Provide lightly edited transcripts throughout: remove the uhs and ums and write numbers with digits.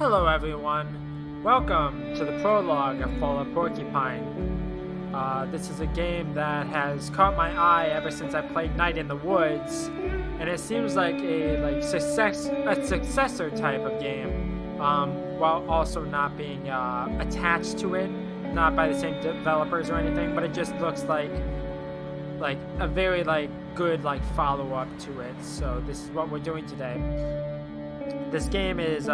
Hello everyone, welcome to the prologue of Fallout Porcupine. This is a game that has caught my eye ever since I played Night in the Woods, and it seems like a successor type of game, while also not being attached to it, not by the same developers or anything, but it just looks like a very good follow-up to it. So this is what we're doing today. This game is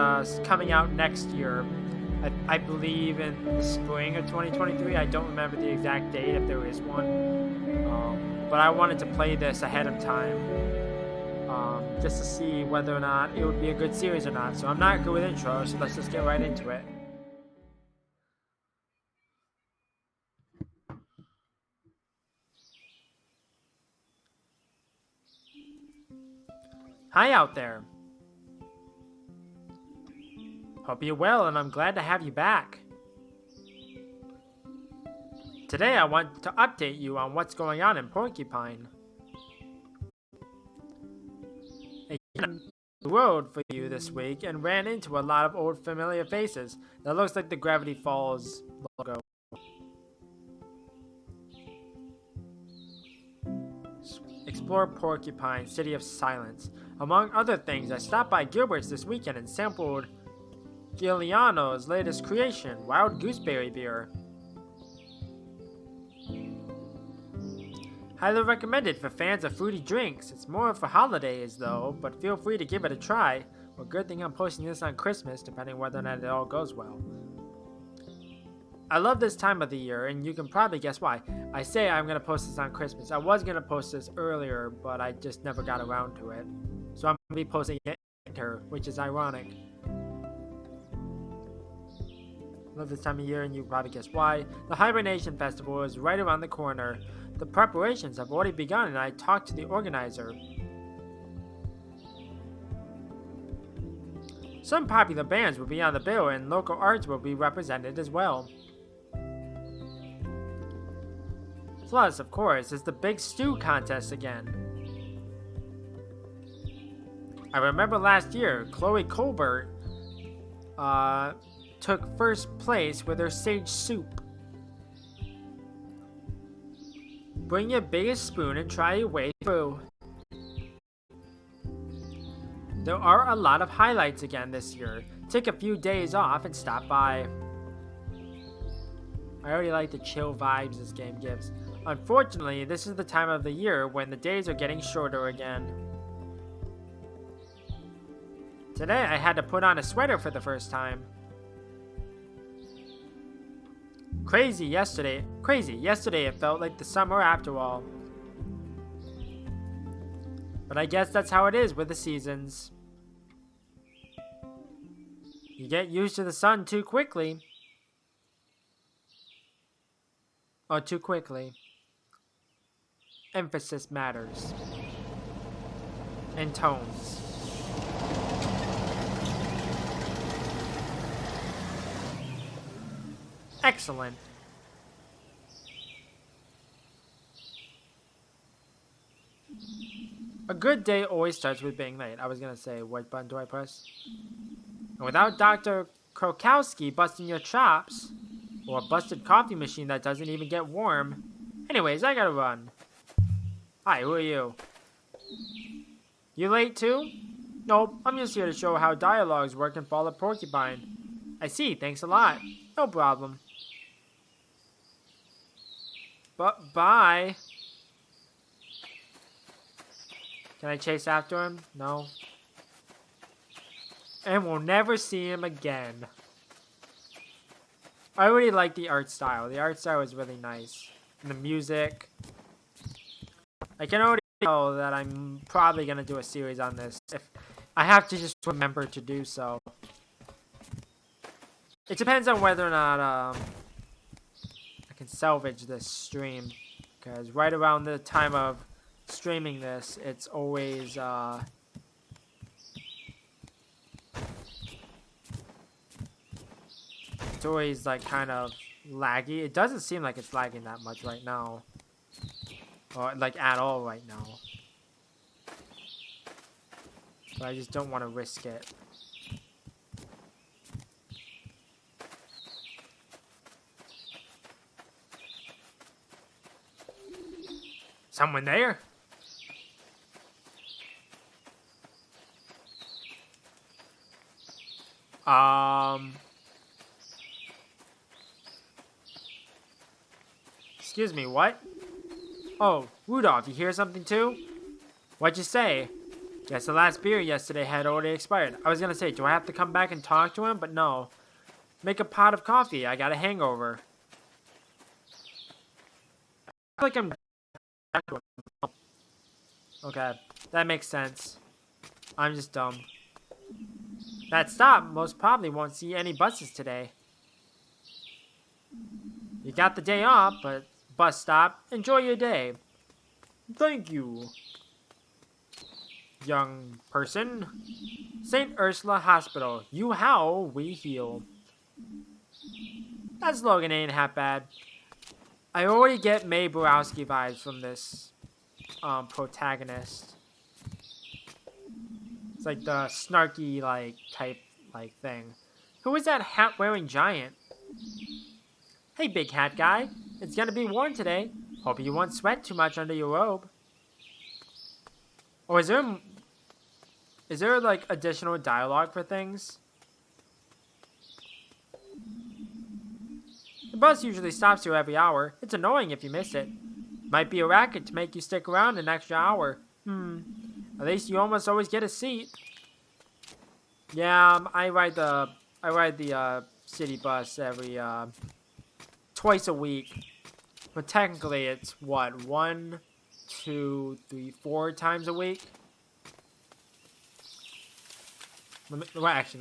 coming out next year, I believe in the spring of 2023. I don't remember the exact date, if there is one. But I wanted to play this ahead of time, just to see whether or not it would be a good series or not. So I'm not good with intros, so let's just get right into it. Hi out there. Hope you're well, and I'm glad to have you back. Today I want to update you on what's going on in Porcupine. I came on the road for you this week and ran into a lot of old familiar faces. That looks like the Gravity Falls logo. Explore Porcupine, City of Silence. Among other things, I stopped by Gilbert's this weekend and sampled Giuliano's latest creation, Wild Gooseberry Beer. Highly recommended for fans of fruity drinks. It's more for holidays though, but feel free to give it a try. Well, good thing I'm posting this on Christmas, depending whether or not it all goes well. I love this time of the year, and you can probably guess why. I say I'm going to post this on Christmas. I was going to post this earlier, but I just never got around to it. So I'm going to be posting it later, which is ironic. Love this time of year, and you probably guess why. The Hibernation Festival is right around the corner. The preparations have already begun, and I talked to the organizer. Some popular bands will be on the bill, and local arts will be represented as well. Plus, of course, it's the Big Stew contest again. I remember last year, Chloe Colbert took first place with her sage soup. Bring your biggest spoon and try your way through. There are a lot of highlights again this year. Take a few days off and stop by. I already like the chill vibes this game gives. Unfortunately, this is the time of the year when the days are getting shorter again. Today I had to put on a sweater for the first time. Crazy yesterday it felt like the summer after all. But I guess that's how it is with the seasons. You get used to the sun too quickly. Or too quickly. Emphasis matters. And tones. Excellent. A good day always starts with being late. I was gonna say, what button do I press? And without Dr. Krokowski busting your chops, or a busted coffee machine that doesn't even get warm. Anyways, I gotta run. Hi, who are you? You late too? Nope, I'm just here to show how dialogues work in Fallout Porcupine. I see, thanks a lot. No problem. But bye. Can I chase after him? No. And we'll never see him again. I really like the art style. The art style is really nice. And the music. I can already tell that I'm probably going to do a series on this. If I have to just remember to do so. It depends on whether or not I can salvage this stream. Because right around the time of streaming this, it's always like kind of laggy. It doesn't seem like it's lagging that much right now, or like at all right now, but I just don't want to risk it. Someone there? Excuse me, what? Oh, Rudolph, you hear something too? What'd you say? Guess the last beer yesterday had already expired. I was gonna say, do I have to come back and talk to him? But no. Make a pot of coffee. I got a hangover. I feel like I'm... Okay, that makes sense. I'm just dumb. That stop most probably won't see any buses today. You got the day off, but bus stop, enjoy your day. Thank you, young person. St. Ursula Hospital. You howl, we heal. That slogan ain't half bad. I already get Mae Borowski vibes from this protagonist. It's like the snarky type thing. Who is that hat-wearing giant? Hey, big hat guy. It's gonna be warm today. Hope you won't sweat too much under your robe. Or is there like additional dialogue for things? The bus usually stops here every hour. It's annoying if you miss it. Might be a racket to make you stick around an extra hour. At least you almost always get a seat. Yeah, I ride the city bus every twice a week. But technically it's what, 1, 2, 3, 4 times a week? Let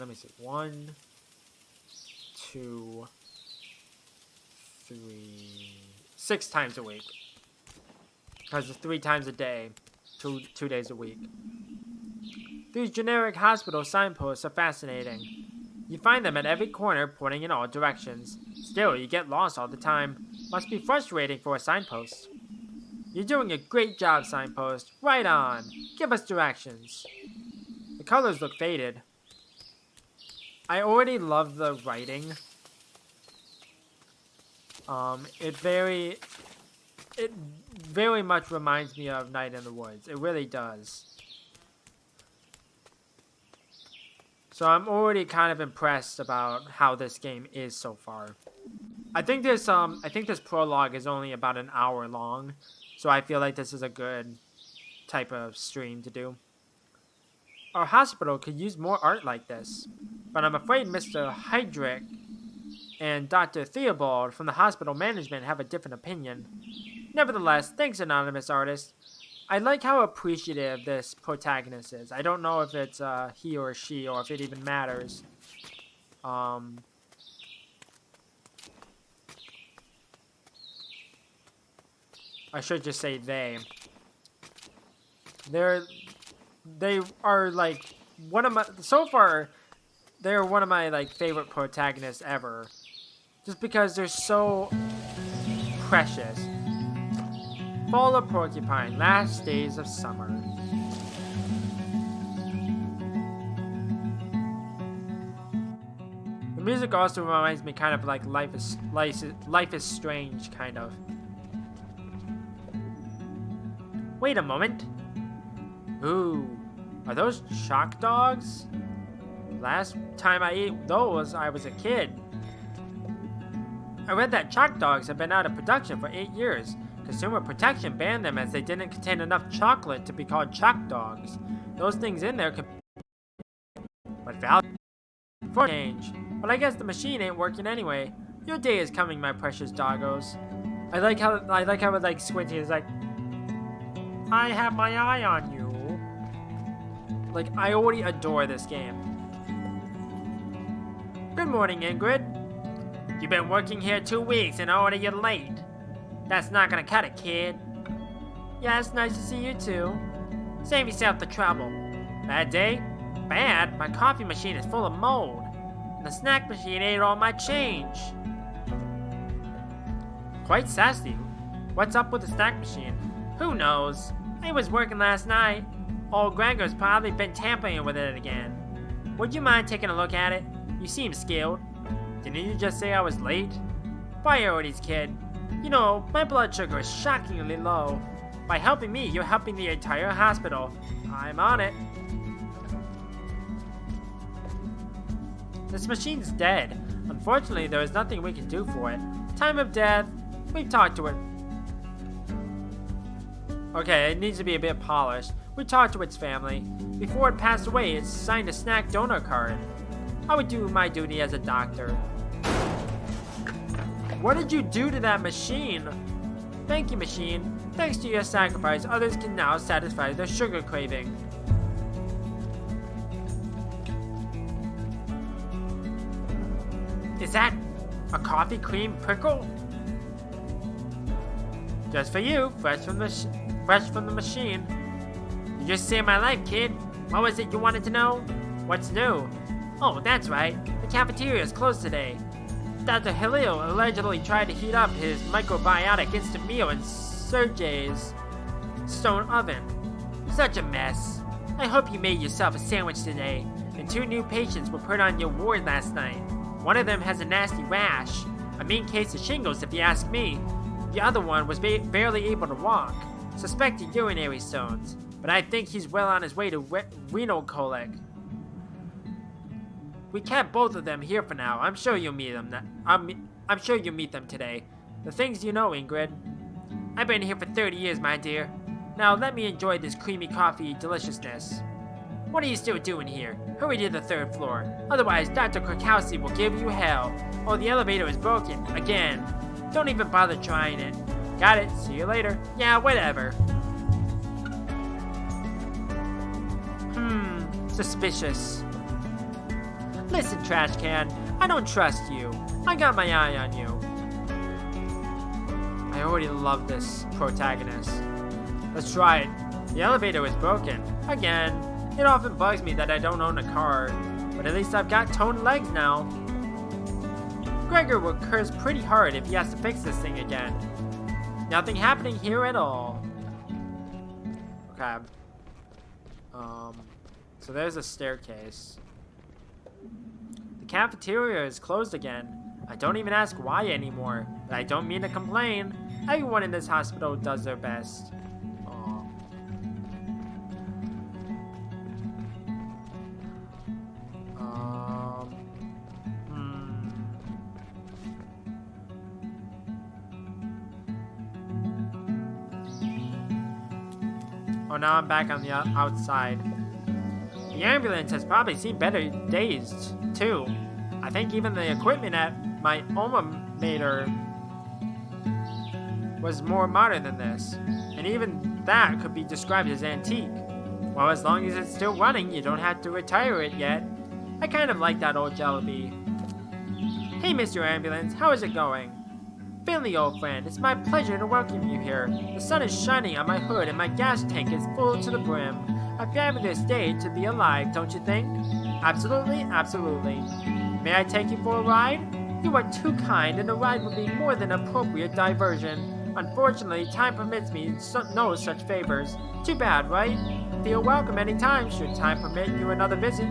me see. 1, 2, 3, 6 times a week. Because it's 3 times a day, 2 days a week. These generic hospital signposts are fascinating. You find them at every corner, pointing in all directions. Still, you get lost all the time. Must be frustrating for a signpost. You're doing a great job, signpost. Right on. Give us directions. The colors look faded. I already love the writing. It very much reminds me of Night in the Woods. It really does. So I'm already kind of impressed about how this game is so far. I think this prologue is only about an hour long, so I feel like this is a good type of stream to do. Our hospital could use more art like this, but I'm afraid Mr. Heydrich and Dr. Theobald from the hospital management have a different opinion. Nevertheless, thanks, anonymous artist. I like how appreciative this protagonist is. I don't know if it's he or she, or if it even matters. I should just say they. They are like one of my, so far, they're one of my favorite protagonists ever. Just because they're so precious. Fall of Porcupine, last days of summer. The music also reminds me kind of like Life is Strange, kind of. Wait a moment. Ooh, are those chalk dogs? Last time I ate those, I was a kid. I read that chalk dogs have been out of production for 8 years. Consumer Protection banned them as they didn't contain enough chocolate to be called chalk dogs. Those things in there could... But value for change. But I guess the machine ain't working anyway. Your day is coming, my precious doggos. I like how it Squinty is like, I have my eye on you. Like, I already adore this game. Good morning, Ingrid. You've been working here 2 weeks and already you're late. That's not gonna cut it, kid. Yeah, it's nice to see you too. Save yourself the trouble. Bad day? Bad? My coffee machine is full of mold. And the snack machine ate all my change. Quite sassy. What's up with the snack machine? Who knows? It was working last night. Old Gregor's probably been tampering with it again. Would you mind taking a look at it? You seem skilled. Didn't you just say I was late? Priorities, kid. You know, my blood sugar is shockingly low. By helping me, you're helping the entire hospital. I'm on it. This machine's dead. Unfortunately, there is nothing we can do for it. Time of death, we've talked to it. Okay, it needs to be a bit polished. We talked to its family. Before it passed away, it signed a snack donor card. I would do my duty as a doctor. What did you do to that machine? Thank you, machine. Thanks to your sacrifice, others can now satisfy their sugar craving. Is that a coffee cream prickle? Just for you, fresh from the machine. You just saved my life, kid. What was it you wanted to know? What's new? Oh, that's right. The cafeteria is closed today. Dr. Halil allegedly tried to heat up his microbiotic instant meal in Sergey's stone oven. Such a mess. I hope you made yourself a sandwich today. And 2 new patients were put on your ward last night. One of them has a nasty rash. A mean case of shingles if you ask me. The other one was barely able to walk. Suspected urinary stones. But I think he's well on his way to renal colic. We kept both of them here for now. I'm sure you'll meet them. I'm sure you'll meet them today. The things you know, Ingrid. I've been here for 30 years, my dear. Now let me enjoy this creamy coffee deliciousness. What are you still doing here? Hurry to the 3rd floor. Otherwise, Dr. Krakowski will give you hell. Oh, the elevator is broken. Again. Don't even bother trying it. Got it. See you later. Yeah, whatever. Suspicious. Listen, trash can. I don't trust you. I got my eye on you. I already love this protagonist. Let's try it. The elevator is broken. Again. It often bugs me that I don't own a car. But at least I've got toned legs now. Gregor will curse pretty hard if he has to fix this thing again. Nothing happening here at all. Okay. So there's a staircase. The cafeteria is closed again. I don't even ask why anymore, but I don't mean to complain. Everyone in this hospital does their best. Oh, now I'm back on the outside. The ambulance has probably seen better days, too. I think even the equipment at my alma mater was more modern than this. And even that could be described as antique. Well, as long as it's still running, you don't have to retire it yet. I kind of like that old Jollibee. Hey, Mr. Ambulance, how is it going? Finley, old friend, it's my pleasure to welcome you here. The sun is shining on my hood and my gas tank is full to the brim. A fabulous day to be alive, don't you think? Absolutely, absolutely. May I take you for a ride? You are too kind, and a ride would be more than appropriate diversion. Unfortunately, time permits me no such favors. Too bad, right? Feel welcome anytime, should time permit you another visit.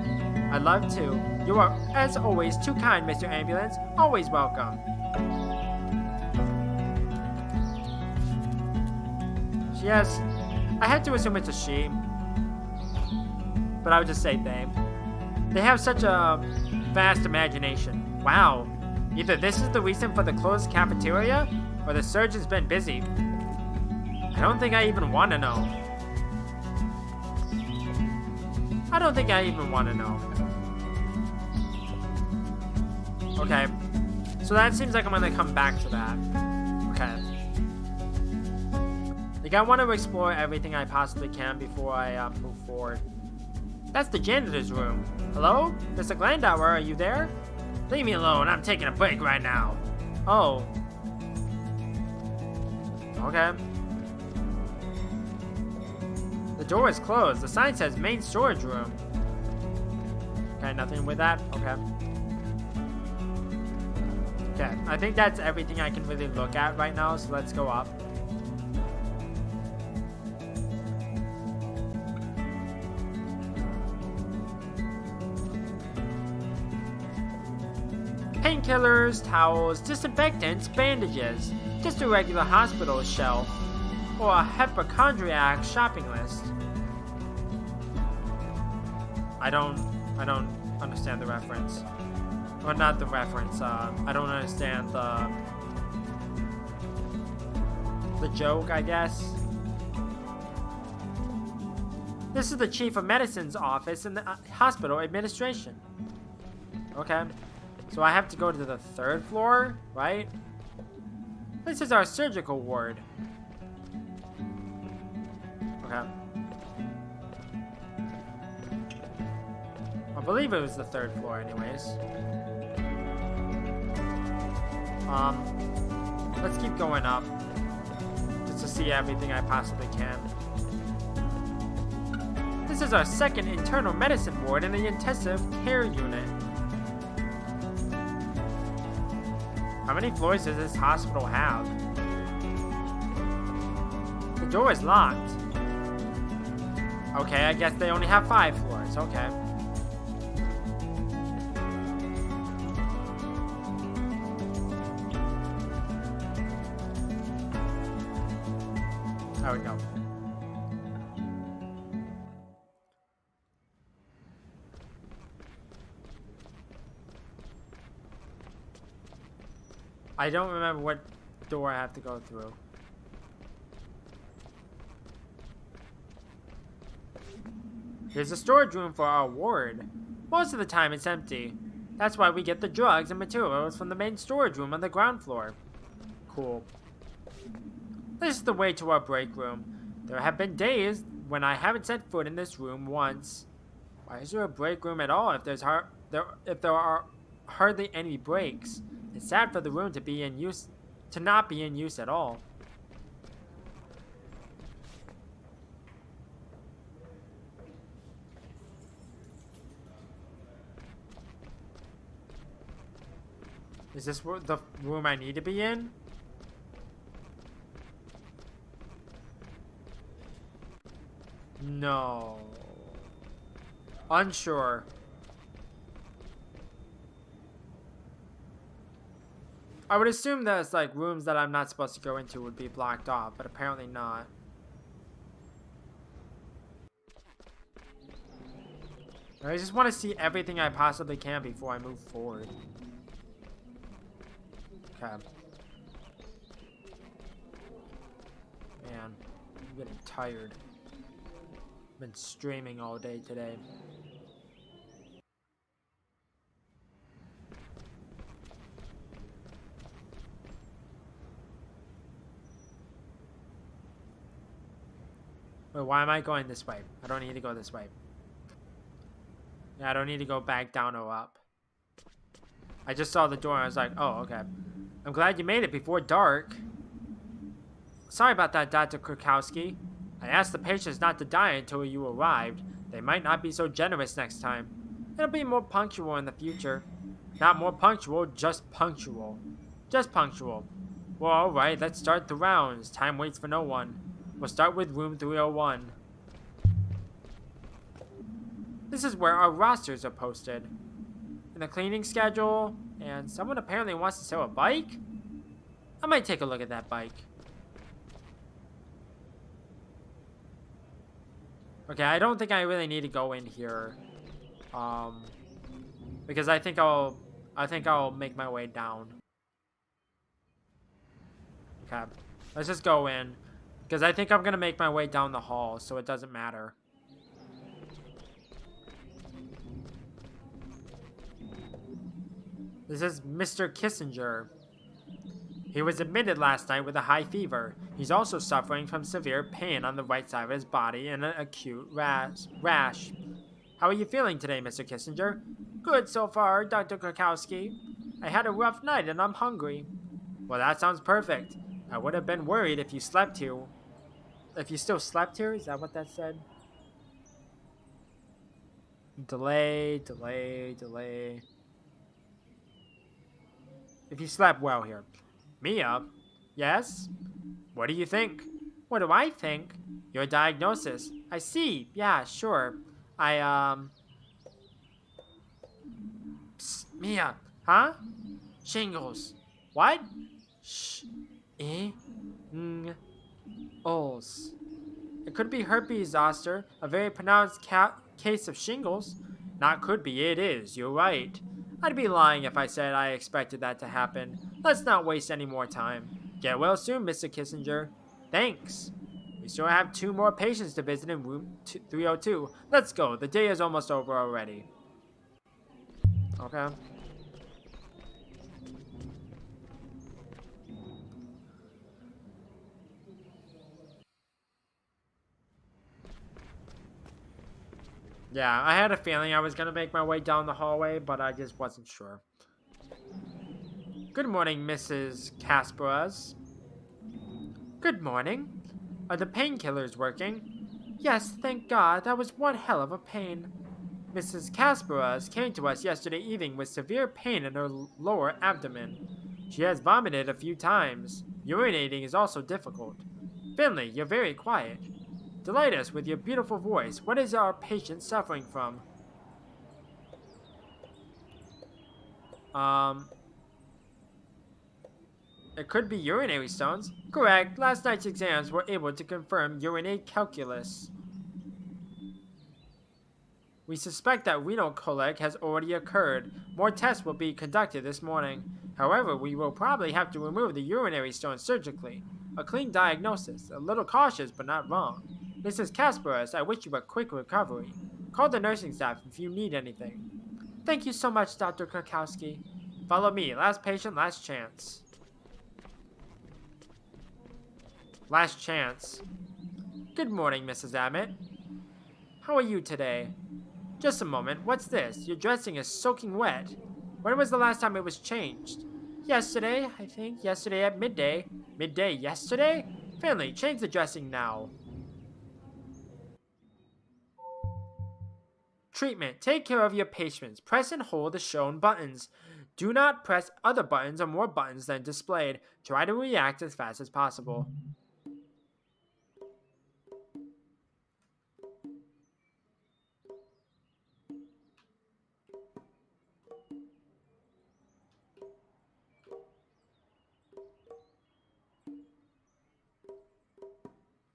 I'd love to. You are, as always, too kind, Mr. Ambulance. Always welcome. Yes, I had to assume it's a she. But I would just say they. They have such a vast imagination. Wow. Either this is the reason for the closed cafeteria, or the surge has been busy. I don't think I even want to know. I don't think I even want to know. Okay. So that seems like I'm going to come back to that. Okay. Like, I want to explore everything I possibly can before I move forward. That's the janitor's room. Hello? Mr. Glandauer, are you there? Leave me alone, I'm taking a break right now. Oh. Okay. The door is closed. The sign says main storage room. Okay, nothing with that? Okay. Okay, I think that's everything I can really look at right now, so let's go up. Painkillers, towels, disinfectants, bandages. Just a regular hospital shelf. Or a hypochondriac shopping list. I don't understand the reference. Or not the reference, I don't understand the joke, I guess. This is the chief of medicine's office in the hospital administration. Okay. So I have to go to the 3rd floor, right? This is our surgical ward. Okay. I believe it was the 3rd floor anyways. Let's keep going up. Just to see everything I possibly can. This is our 2nd internal medicine ward in the intensive care unit. How many floors does this hospital have? The door is locked. Okay, I guess they only have 5 floors. Okay. There we go. I don't remember what door I have to go through. Here's a storage room for our ward. Most of the time it's empty. That's why we get the drugs and materials from the main storage room on the ground floor. Cool. This is the way to our break room. There have been days when I haven't set foot in this room once. Why is there a break room at all if there are hardly any breaks? It's sad for the room to not be in use at all. Is this the room I need to be in? No. Unsure. I would assume there's like rooms that I'm not supposed to go into would be blocked off, but apparently not. I just want to see everything I possibly can before I move forward. Okay. Man, I'm getting tired. Been streaming all day today. Wait, why am I going this way? I don't need to go this way. Yeah, I don't need to go back down or up. I just saw the door and I was like, oh, okay. I'm glad you made it before dark. Sorry about that, Dr. Krakowski. I asked the patients not to die until you arrived. They might not be so generous next time. It'll be more punctual in the future. Not more punctual, just punctual. Just punctual. Well, alright, let's start the rounds. Time waits for no one. We'll start with room 301. This is where our rosters are posted. And the cleaning schedule, and someone apparently wants to sell a bike? I might take a look at that bike. Okay, I don't think I really need to go in here. Because I think I'll make my way down. Okay, let's just go in. Because I think I'm going to make my way down the hall, so it doesn't matter. This is Mr. Kissinger. He was admitted last night with a high fever. He's also suffering from severe pain on the right side of his body and an acute rash. How are you feeling today, Mr. Kissinger? Good so far, Dr. Krakowski. I had a rough night and I'm hungry. Well, that sounds perfect. I would have been worried if you slept here. If you still slept here? Is that what that said? Delay. If you slept well here. Mia? Yes? What do you think? What do I think? Your diagnosis. I see. Yeah, sure. Psst, Mia. Huh? Shingles. What? Shh. Ols. It could be herpes zoster, a very pronounced case of shingles. Not could be, it is, you're right. I'd be lying if I said I expected that to happen. Let's not waste any more time. Get well soon, Mr. Kissinger. Thanks. We still have 2 more patients to visit in room 302. Let's go, the day is almost over already. Okay. Yeah, I had a feeling I was going to make my way down the hallway, but I just wasn't sure. Good morning, Mrs. Kasparas. Good morning. Are the painkillers working? Yes, thank God. That was one hell of a pain. Mrs. Kasparas came to us yesterday evening with severe pain in her lower abdomen. She has vomited a few times. Urinating is also difficult. Finley, you're very quiet. Delight us with your beautiful voice. What is our patient suffering from? It could be urinary stones. Correct. Last night's exams were able to confirm urinary calculus. We suspect that renal colic has already occurred. More tests will be conducted this morning. However, we will probably have to remove the urinary stone surgically. A clean diagnosis. A little cautious, but not wrong. Mrs. Kasparas, I wish you a quick recovery. Call the nursing staff if you need anything. Thank you so much, Dr. Krakowski. Follow me. Last patient, last chance. Last chance. Good morning, Mrs. Abbott. How are you today? Just a moment. What's this? Your dressing is soaking wet. When was the last time it was changed? Yesterday, I think. Yesterday at midday. Midday yesterday? Finley, change the dressing now. Treatment. Take care of your patients. Press and hold the shown buttons. Do not press other buttons or more buttons than displayed. Try to react as fast as possible.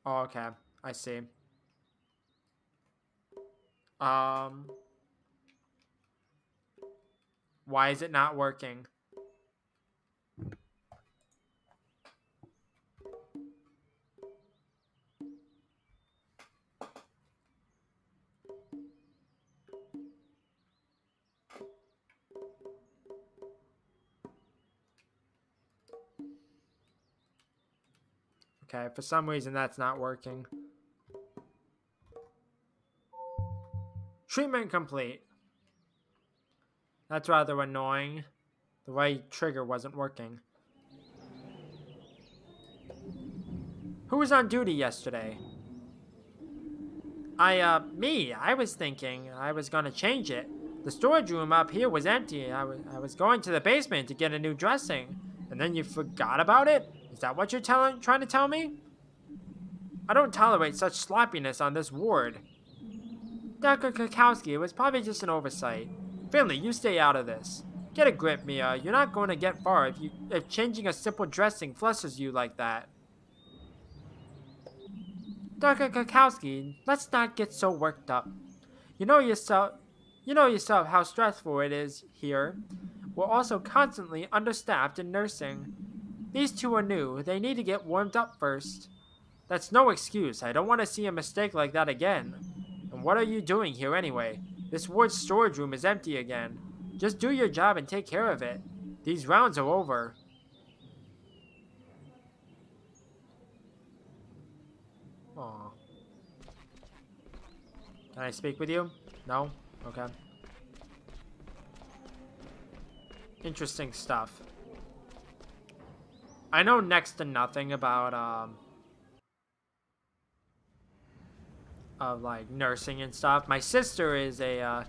Oh, okay. I see. Why is it not working? Okay, for some reason that's not working. Treatment complete. That's rather annoying. The right trigger wasn't working. Who was on duty yesterday? Me. I was thinking I was gonna change it. The storage room up here was empty. I was going to the basement to get a new dressing. And then you forgot about it? Is that what you're trying to tell me? I don't tolerate such sloppiness on this ward. Dr. Kakowski, it was probably just an oversight. Finley, you stay out of this. Get a grip, Mia. You're not going to get far if changing a simple dressing flusters you like that. Dr. Kakowski, let's not get so worked up. You know yourself how stressful it is here. We're also constantly understaffed in nursing. These 2 are new. They need to get warmed up first. That's no excuse. I don't want to see a mistake like that again. And what are you doing here anyway? This ward's storage room is empty again. Just do your job and take care of it. These rounds are over. Aww. Can I speak with you? No? Okay. Interesting stuff. I know next to nothing about, like, nursing and stuff. My sister is I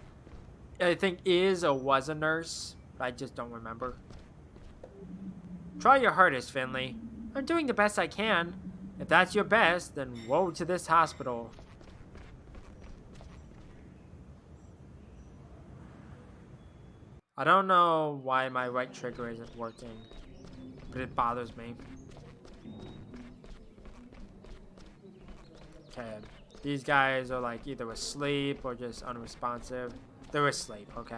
think is or was a nurse. But I just don't remember. Try your hardest, Finley. I'm doing the best I can. If that's your best, then woe to this hospital. I don't know why my right trigger isn't working, but it bothers me. Okay. These guys are like either asleep or just unresponsive. They're asleep, okay.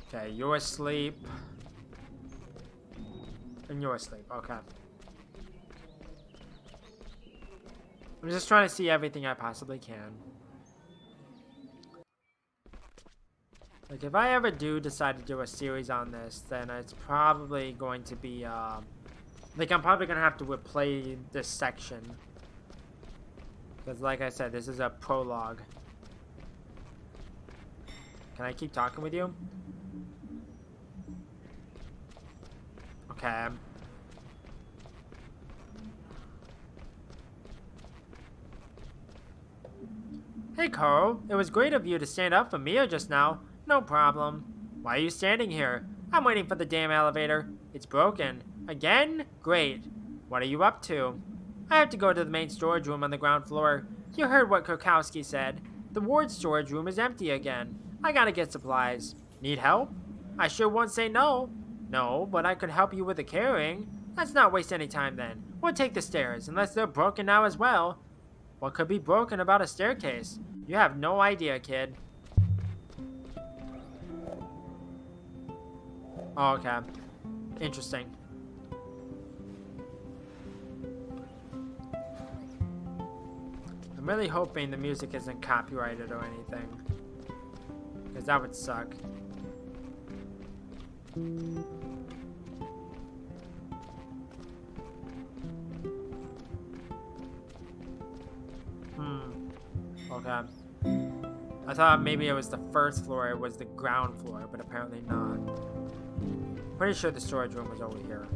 Okay, you're asleep. And you're asleep, okay. I'm just trying to see everything I possibly can. Like, if I ever do decide to do a series on this, then it's probably going to be, like, I'm probably going to have to replay this section. Because, like I said, this is a prologue. Can I keep talking with you? Okay. Hey, Carl. It was great of you to stand up for Mia just now. No problem. Why are you standing here? I'm waiting for the damn elevator. It's broken. Again? Great. What are you up to? I have to go to the main storage room on the ground floor. You heard what Kurkowski said. The ward storage room is empty again. I gotta get supplies. Need help? I sure won't say no. No, but I could help you with the carrying. Let's not waste any time then. We'll take the stairs, unless they're broken now as well. What could be broken about a staircase? You have no idea, kid. Oh, okay. Interesting. I'm really hoping the music isn't copyrighted or anything. Because that would suck. Okay. I thought maybe it was the first floor, it was the ground floor, but apparently not. Pretty sure the storage room was over here.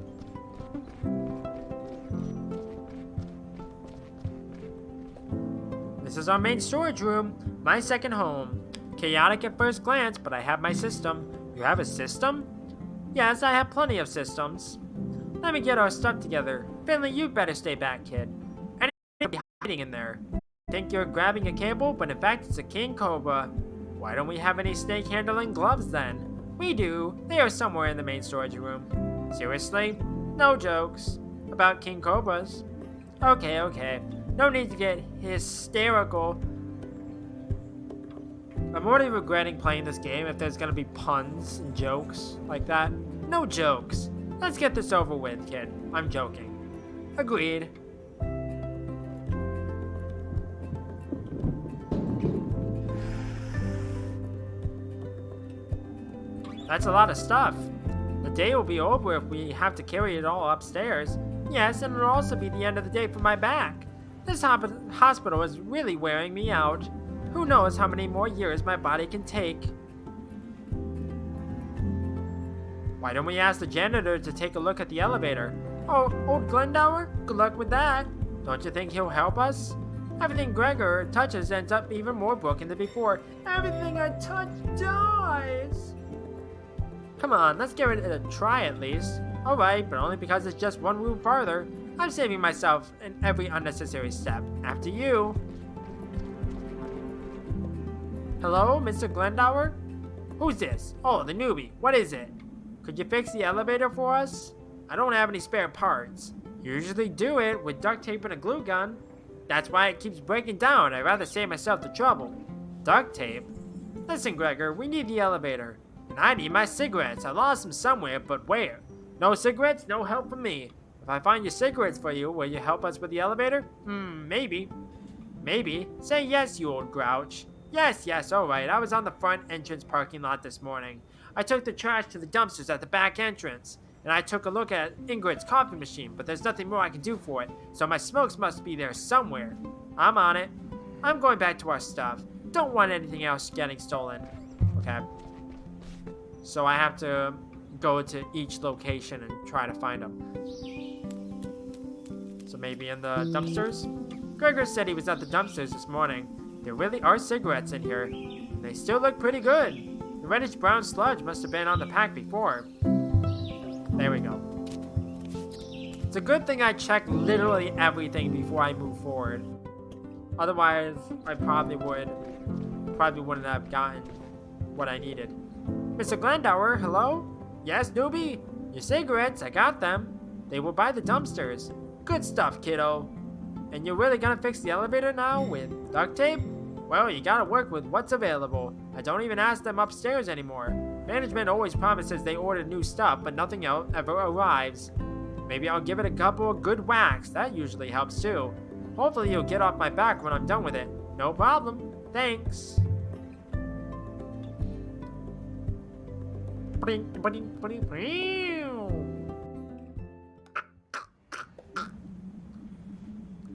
This is our main storage room, my second home. Chaotic at first glance, but I have my system. You have a system? Yes, I have plenty of systems. Let me get our stuff together. Finley, you better stay back, kid. Anything will be hiding in there. Think you're grabbing a cable, but in fact it's a king cobra. Why don't we have any snake handling gloves then? We do. They are somewhere in the main storage room. Seriously? No jokes. About king cobras. Okay, okay. No need to get hysterical. I'm already regretting playing this game if there's gonna be puns and jokes like that. No jokes. Let's get this over with, kid. I'm joking. Agreed. That's a lot of stuff. The day will be over if we have to carry it all upstairs. Yes, and it'll also be the end of the day for my back. This hospital is really wearing me out. Who knows how many more years my body can take. Why don't we ask the janitor to take a look at the elevator? Oh, old Glendower? Good luck with that. Don't you think he'll help us? Everything Gregor touches ends up even more broken than before. Everything I touch dies. Come on, let's give it a try at least. Alright, but only because it's just one room farther. I'm saving myself in every unnecessary step. After you. Hello, Mr. Glendower? Who's this? Oh, the newbie. What is it? Could you fix the elevator for us? I don't have any spare parts. You usually do it with duct tape and a glue gun. That's why it keeps breaking down. I'd rather save myself the trouble. Duct tape? Listen, Gregor, we need the elevator. And I need my cigarettes. I lost them somewhere, but where? No cigarettes? No help from me. If I find your cigarettes for you, will you help us with the elevator? Maybe. Maybe? Say yes, you old grouch. Yes, alright. I was on the front entrance parking lot this morning. I took the trash to the dumpsters at the back entrance. And I took a look at Ingrid's coffee machine, but there's nothing more I can do for it. So my smokes must be there somewhere. I'm on it. I'm going back to our stuff. Don't want anything else getting stolen. Okay. So I have to go to each location and try to find them. So maybe in the dumpsters? Gregor said he was at the dumpsters this morning. There really are cigarettes in here. And they still look pretty good. The reddish brown sludge must have been on the pack before. There we go. It's a good thing I check literally everything before I move forward. Otherwise, I probably would probably wouldn't have gotten what I needed. Mr. Glendower, hello? Yes, newbie? Your cigarettes, I got them. They were by the dumpsters. Good stuff, kiddo. And you're really gonna fix the elevator now with duct tape? Well, you gotta work with what's available. I don't even ask them upstairs anymore. Management always promises they order new stuff, but nothing else ever arrives. Maybe I'll give it a couple of good whacks. That usually helps too. Hopefully you'll get off my back when I'm done with it. No problem. Thanks.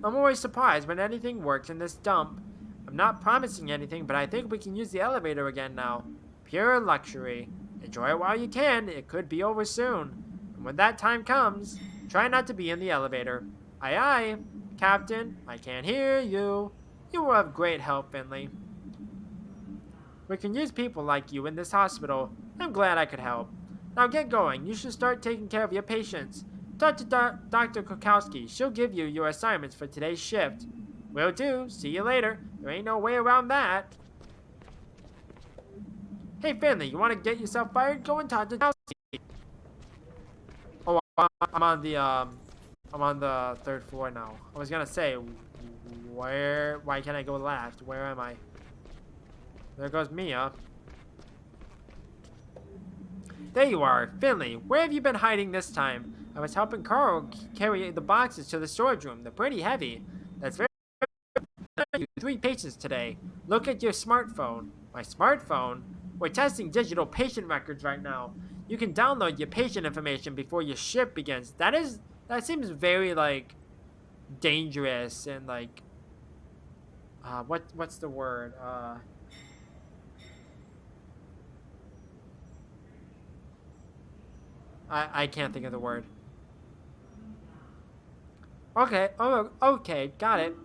I'm always surprised when anything works in this dump. I'm not promising anything, but I think we can use the elevator again now. Pure luxury. Enjoy it while you can. It could be over soon. And when that time comes, try not to be in the elevator. Aye aye, Captain. I can't hear you. You were of great help, Finley. We can use people like you in this hospital. I'm glad I could help. Now get going. You should start taking care of your patients. Talk to Dr. Kukowski. She'll give you your assignments for today's shift. Will do. See you later. There ain't no way around that. Hey, Finley, you want to get yourself fired? Go and talk to Kukowski. Oh, I'm on the third floor now. I was gonna say, why can't I go left? Where am I? There goes Mia. There you are, Finley. Where have you been hiding this time? I was helping Carl carry the boxes to the storage room. They're pretty heavy. That's very you 3 patients today. Look at your smartphone. My smartphone? We're testing digital patient records right now. You can download your patient information before your shift begins. That seems very like dangerous and like what's the word? I can't think of the word. Okay, oh, okay, got it.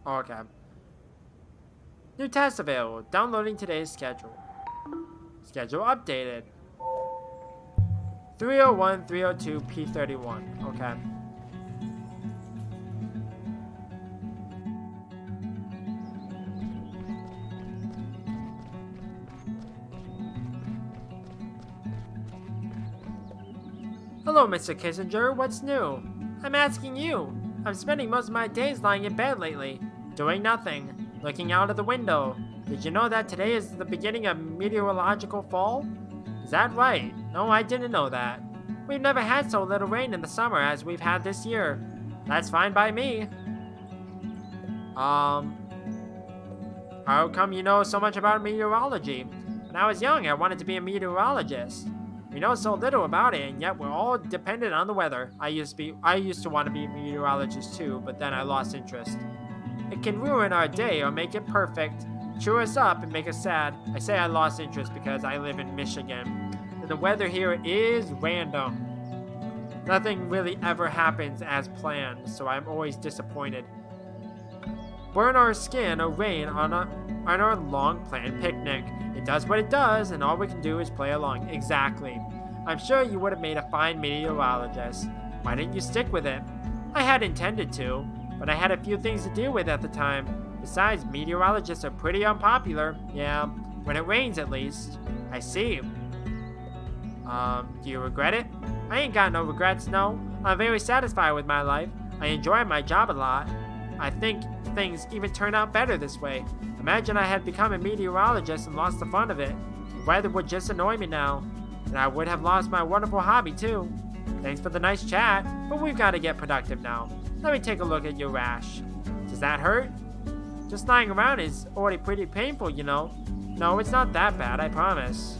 Okay. New tasks available. Downloading today's schedule. Schedule updated. 301, 302, P31. Okay. Hello, Mr. Kissinger. What's new? I'm asking you. I'm spending most of my days lying in bed lately, doing nothing, looking out of the window. Did you know that today is the beginning of meteorological fall? Is that right? No, I didn't know that. We've never had so little rain in the summer as we've had this year. That's fine by me. How come you know so much about meteorology? When I was young, I wanted to be a meteorologist. We know so little about it, and yet we're all dependent on the weather. I used to want to be a meteorologist too, but then I lost interest. It can ruin our day or make it perfect, cheer us up and make us sad. I say I lost interest because I live in Michigan, and the weather here is random. Nothing really ever happens as planned, so I'm always disappointed. Burn our skin or rain on our long-planned picnic. It does what it does, and all we can do is play along. Exactly. I'm sure you would have made a fine meteorologist. Why didn't you stick with it? I had intended to, but I had a few things to deal with at the time. Besides, meteorologists are pretty unpopular. Yeah, when it rains at least. I see. Do you regret it? I ain't got no regrets, no. I'm very satisfied with my life. I enjoy my job a lot. I think things even turn out better this way. Imagine I had become a meteorologist and lost the fun of it. The weather would just annoy me now. And I would have lost my wonderful hobby too. Thanks for the nice chat, but we've got to get productive now. Let me take a look at your rash. Does that hurt? Just lying around is already pretty painful, you know. No, it's not that bad, I promise.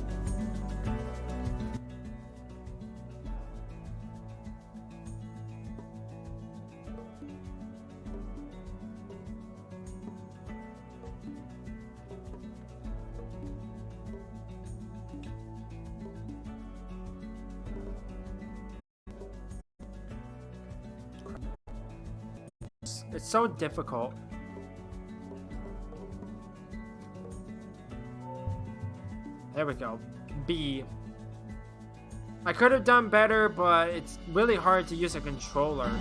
It's so difficult. There we go. B. I could have done better, but it's really hard to use a controller.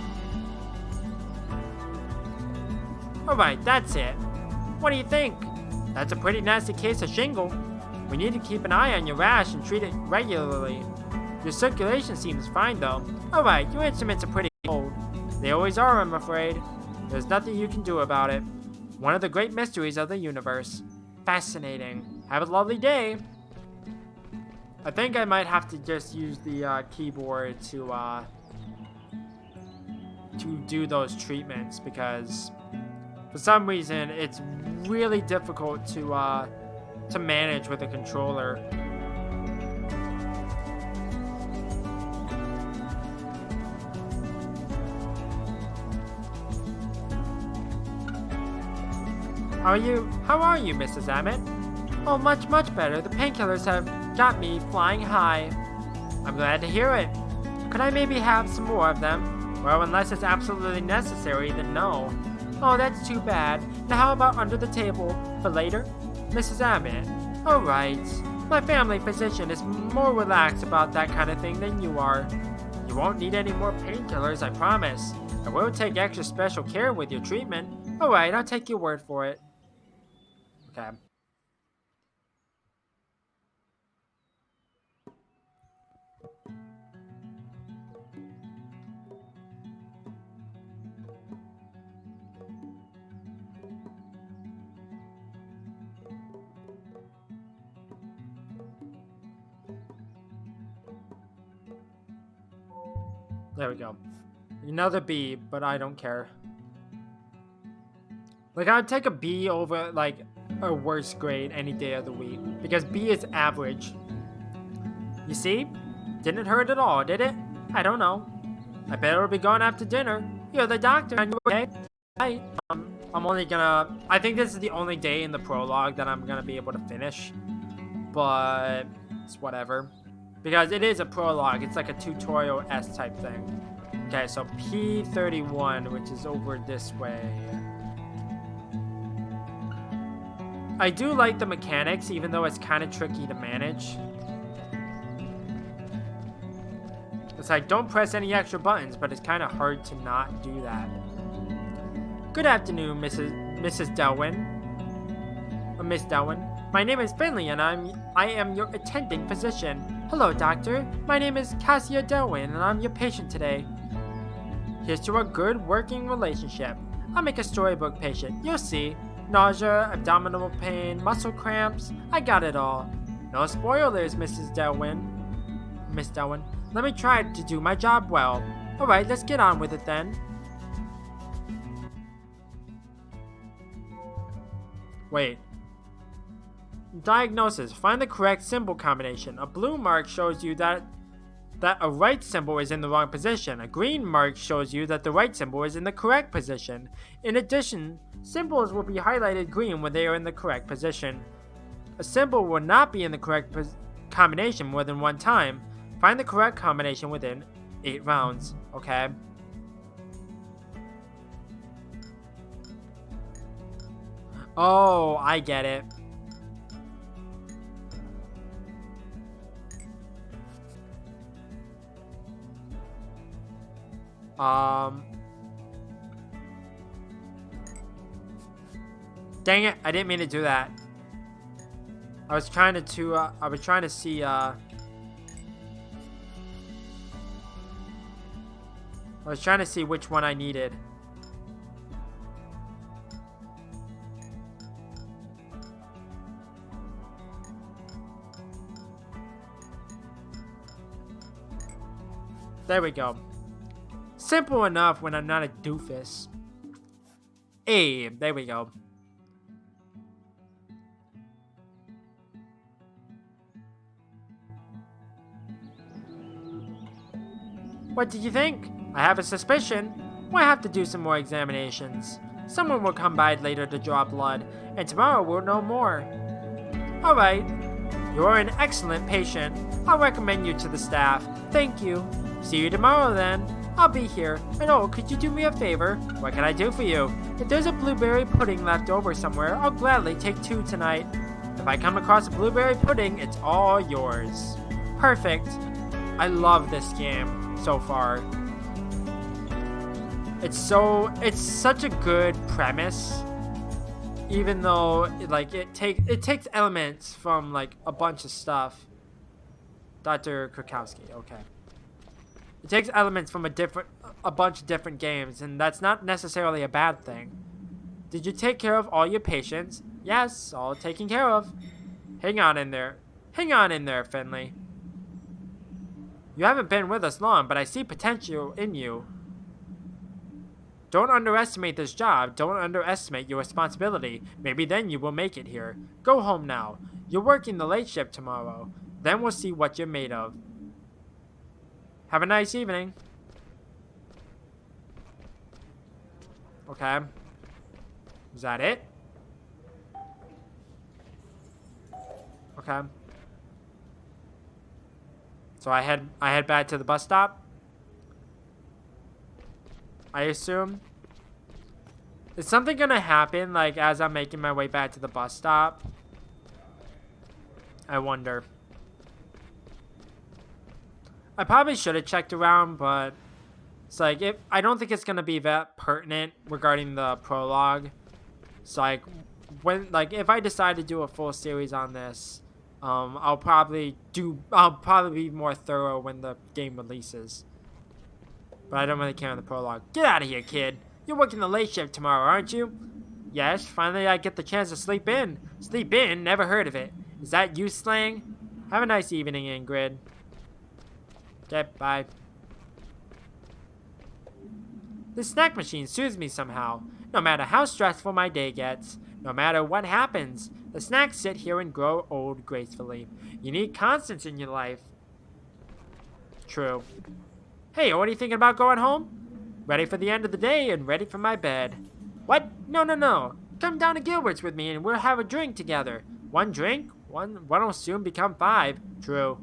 Alright, that's it. What do you think? That's a pretty nasty case of shingle. We need to keep an eye on your rash and treat it regularly. Your circulation seems fine though. Alright, your instruments are pretty old. They always are, I'm afraid. There's nothing you can do about it. One of the great mysteries of the universe. Fascinating. Have a lovely day. I think I might have to just use the keyboard to do those treatments, because for some reason it's really difficult to manage with a controller. How are you, Mrs. Ammett? Oh, much better. The painkillers have got me flying high. I'm glad to hear it. Could I maybe have some more of them? Well, unless it's absolutely necessary, then no. Oh, that's too bad. Now how about under the table for later? Mrs. Ammett. Alright. My family physician is more relaxed about that kind of thing than you are. You won't need any more painkillers, I promise. I will take extra special care with your treatment. Alright, I'll take your word for it. Okay. There we go. Another B, but I don't care. Like, I'd take a B over, like, a worse grade any day of the week. Because B is average. You see? Didn't hurt at all, did it? I don't know. I better be going after dinner. You're the doctor, and you okay? I'm only gonna... I think this is the only day in the prologue that I'm gonna be able to finish. But... it's whatever. Because it is a prologue. It's like a tutorial-esque type thing. Okay, so P31, which is over this way. I do like the mechanics, even though it's kind of tricky to manage. It's like, don't press any extra buttons, but it's kind of hard to not do that. Good afternoon, Mrs. Delwyn. Miss Delwyn. My name is Finley, and I am your attending physician. Hello, doctor. My name is Cassia Delwyn, and I'm your patient today. Here's to a good working relationship. I'll make a storybook patient. You'll see. Nausea, abdominal pain, muscle cramps. I got it all. No spoilers, Mrs. Delwyn. Miss Delwyn. Let me try to do my job well. Alright, let's get on with it then. Wait. Diagnosis. Find the correct symbol combination. A blue mark shows you that a right symbol is in the wrong position. A green mark shows you that the right symbol is in the correct position. In addition, symbols will be highlighted green when they are in the correct position. A symbol will not be in the correct combination more than one time. Find the correct combination within 8 rounds. Okay. Oh, I get it. Dang it, I didn't mean to do that. I was trying to see, I was trying to see which one I needed. There we go. Simple enough when I'm not a doofus. Hey, there we go. What did you think? I have a suspicion. We'll have to do some more examinations. Someone will come by later to draw blood, and tomorrow we'll know more. Alright. You are an excellent patient. I'll recommend you to the staff. Thank you. See you tomorrow then. I'll be here. And oh, could you do me a favor? What can I do for you? If there's a blueberry pudding left over somewhere, I'll gladly take 2 tonight. If I come across a blueberry pudding, it's all yours. Perfect. I love this game so far. It's such a good premise, even though it takes elements from like a bunch of stuff. Dr. Krakowski, okay. It takes elements from a bunch of different games, and that's not necessarily a bad thing. Did you take care of all your patients? Yes, all taken care of. Hang on in there. Hang on in there, Finley. You haven't been with us long, but I see potential in you. Don't underestimate this job. Don't underestimate your responsibility. Maybe then you will make it here. Go home now. You're working the late shift tomorrow. Then we'll see what you're made of. Have a nice evening. Okay. Is that it? Okay. So I head back to the bus stop. I assume. Is something gonna happen like as I'm making my way back to the bus stop? I wonder. I probably should have checked around, but it's like I don't think it's gonna be that pertinent regarding the prologue. It's like if I decide to do a full series on this, I'll probably be more thorough when the game releases. But I don't really care on the prologue. Get out of here, kid. You're working the late shift tomorrow, aren't you? Yes, finally I get the chance to sleep in. Sleep in? Never heard of it. Is that you slang? Have a nice evening, Ingrid. Okay, bye. This snack machine soothes me somehow. No matter how stressful my day gets, no matter what happens, the snacks sit here and grow old gracefully. You need constants in your life. True. Hey, what are you thinking about going home? Ready for the end of the day and ready for my bed. What? No. Come down to Gilbert's with me and we'll have a drink together. One drink? One will soon become 5. True.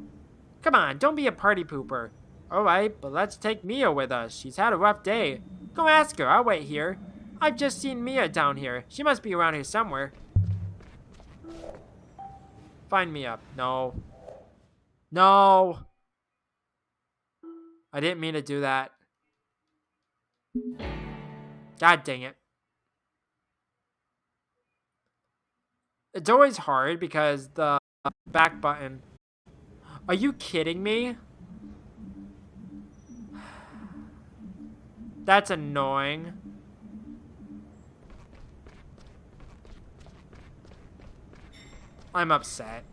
Come on, don't be a party pooper. Alright, but let's take Mia with us. She's had a rough day. Go ask her, I'll wait here. I've just seen Mia down here. She must be around here somewhere. Find Mia. No. No! I didn't mean to do that. God dang it. It's always hard because the back button. Are you kidding me? That's annoying. I'm upset.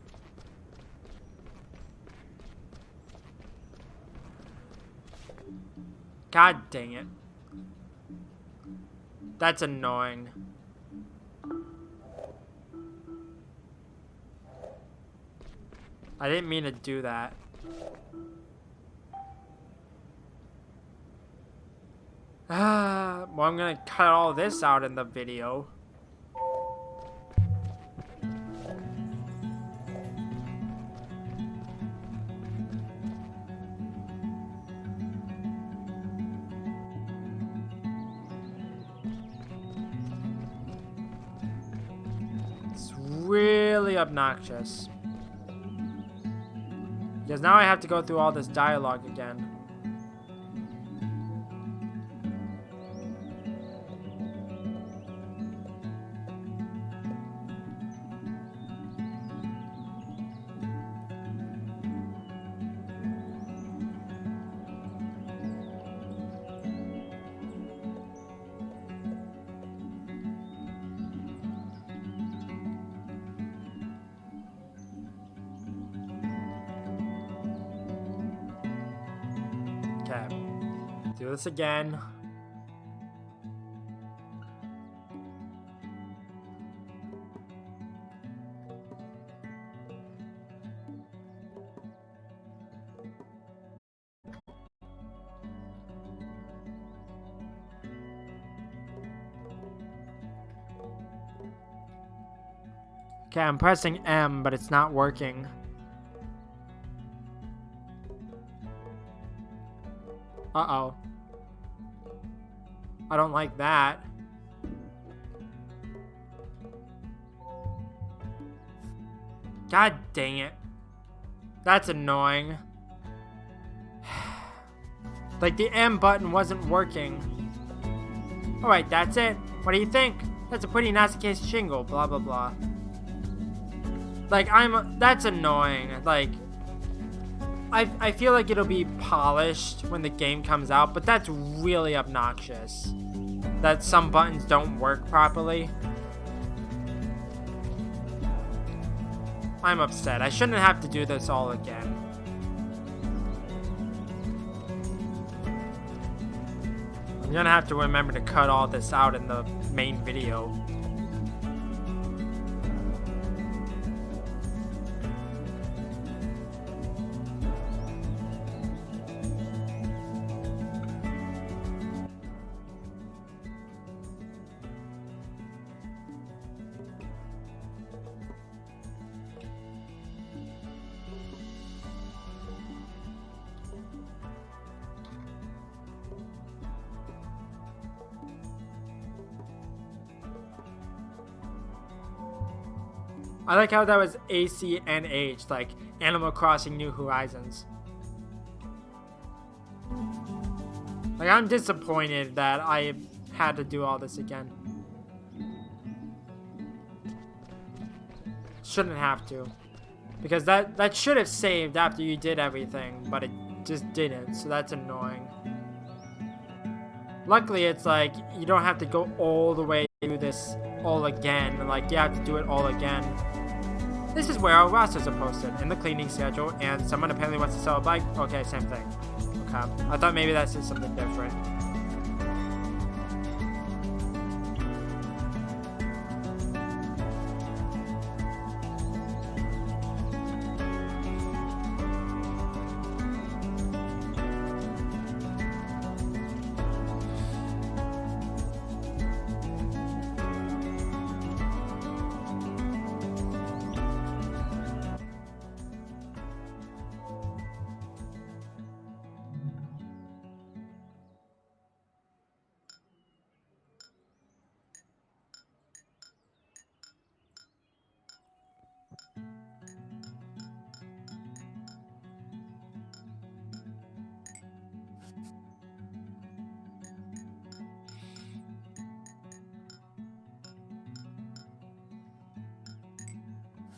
God dang it. That's annoying. I didn't mean to do that. Well, I'm gonna cut all this out in the video. It's really obnoxious. Because now I have to go through all this dialogue again. Okay, do this again. Okay, I'm pressing M, but it's not working. Uh-oh. I don't like that. God dang it. That's annoying. Like, the M button wasn't working. Alright, that's it. What do you think? That's a pretty nasty case shingle, blah blah blah. Like, that's annoying. Like, I feel like it'll be polished when the game comes out, but that's really obnoxious. That some buttons don't work properly. I'm upset. I shouldn't have to do this all again. I'm gonna have to remember to cut all this out in the main video. I like how that was ACNH, like Animal Crossing New Horizons. Like, I'm disappointed that I had to do all this again. Shouldn't have to. Because that should have saved after you did everything, but it just didn't, so that's annoying. Luckily, it's like, you don't have to go all the way through this all again. Like, you have to do it all again. This is where our rosters are posted, in the cleaning schedule, and someone apparently wants to sell a bike. Okay, same thing. Okay. I thought maybe that said something different.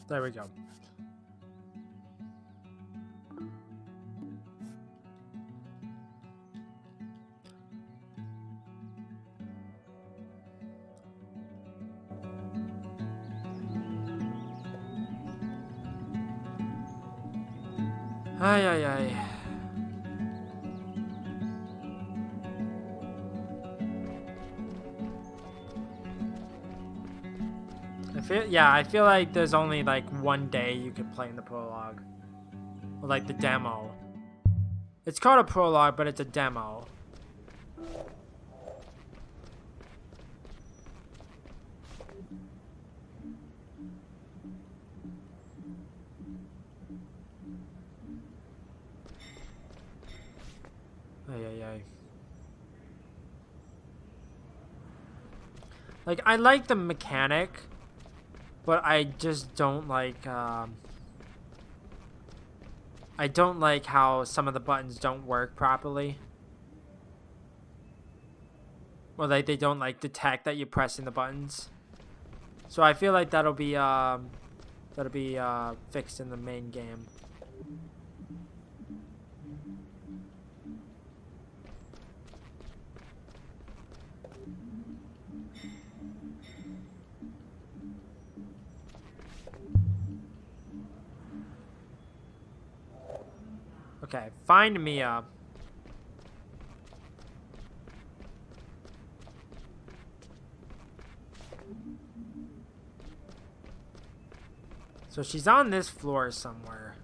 There we go. Ay, ay, ay. I feel like there's only like one day you could play in the prologue. Or like the demo. It's called a prologue, but it's a demo. Ay, ay, ay. Like, I like the mechanic, but I just don't like, I don't like how some of the buttons don't work properly. Or like they don't like detect that you're pressing the buttons. So I feel like that'll be fixed in the main game. Okay, find Mia. So she's on this floor somewhere.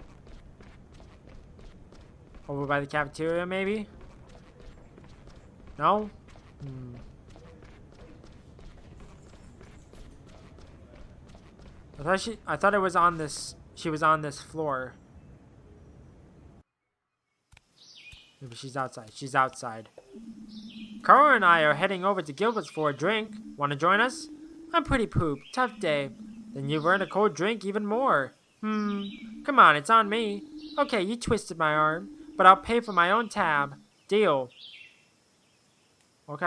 Over by the cafeteria, maybe? No? I thought it was on this, she was on this floor. Maybe she's outside. She's outside. Carl and I are heading over to Gilbert's for a drink. Want to join us? I'm pretty pooped. Tough day. Then you've earned a cold drink even more. Come on, it's on me. Okay, you twisted my arm, but I'll pay for my own tab. Deal. Okay.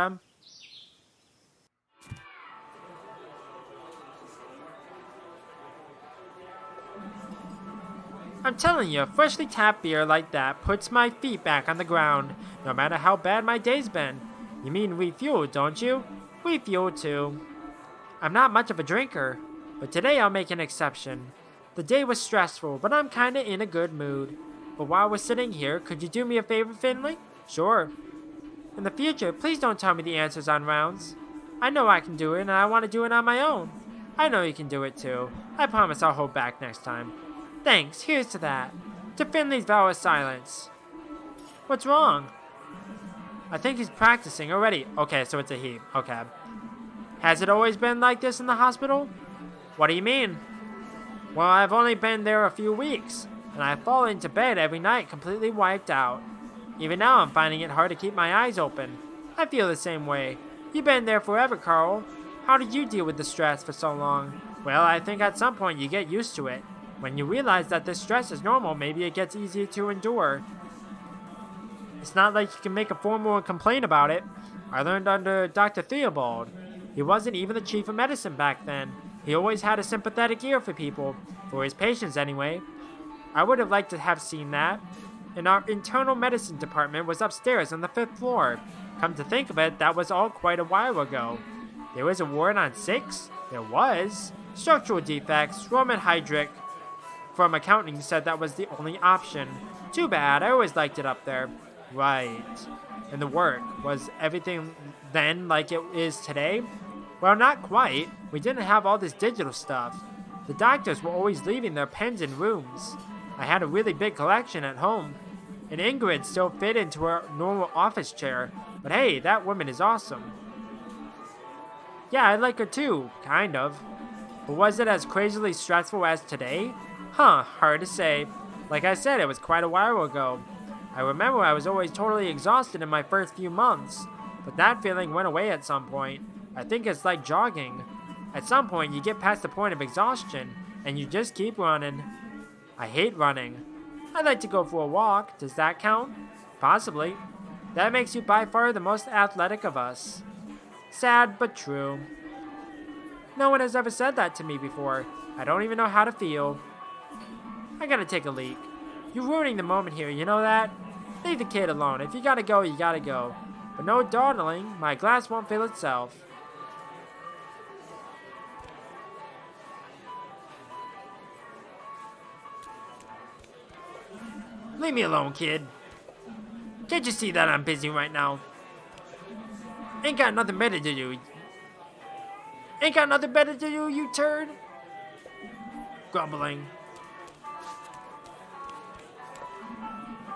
I'm telling you, freshly tapped beer like that puts my feet back on the ground, no matter how bad my day's been. You mean refuel, don't you? Refuel too. I'm not much of a drinker, but today I'll make an exception. The day was stressful, but I'm kinda in a good mood. But while we're sitting here, could you do me a favor, Finley? Sure. In the future, please don't tell me the answers on rounds. I know I can do it, and I want to do it on my own. I know you can do it too. I promise I'll hold back next time. Thanks, here's to that. To Finley's vow of silence. What's wrong? I think he's practicing already. Okay, so it's a he. Okay. Has it always been like this in the hospital? What do you mean? Well, I've only been there a few weeks, and I fall into bed every night completely wiped out. Even now, I'm finding it hard to keep my eyes open. I feel the same way. You've been there forever, Carl. How did you deal with the stress for so long? Well, I think at some point you get used to it. When you realize that this stress is normal, maybe it gets easier to endure. It's not like you can make a formal complaint about it. I learned under Dr. Theobald. He wasn't even the chief of medicine back then. He always had a sympathetic ear for people, for his patients anyway. I would have liked to have seen that. And our internal medicine department was upstairs on the 5th floor. Come to think of it, that was all quite a while ago. There was a ward on 6? There was. Structural defects, Roman hydric. From accounting said that was the only option. Too bad, I always liked it up there. Right. And the work, was everything then like it is today? Well, not quite. We didn't have all this digital stuff. The doctors were always leaving their pens in rooms. I had a really big collection at home. And Ingrid still fit into her normal office chair. But hey, that woman is awesome. Yeah, I like her too, kind of. But was it as crazily stressful as today? Huh, hard to say. Like I said, it was quite a while ago. I remember I was always totally exhausted in my first few months. But that feeling went away at some point. I think it's like jogging. At some point, you get past the point of exhaustion, and you just keep running. I hate running. I'd like to go for a walk. Does that count? Possibly. That makes you by far the most athletic of us. Sad, but true. No one has ever said that to me before. I don't even know how to feel. I gotta take a leak. You're ruining the moment here, you know that? Leave the kid alone. If you gotta go, you gotta go. But no dawdling. My glass won't fill itself. Leave me alone, kid. Can't you see that I'm busy right now? Ain't got nothing better to do. Ain't got nothing better to do, you turd. Grumbling.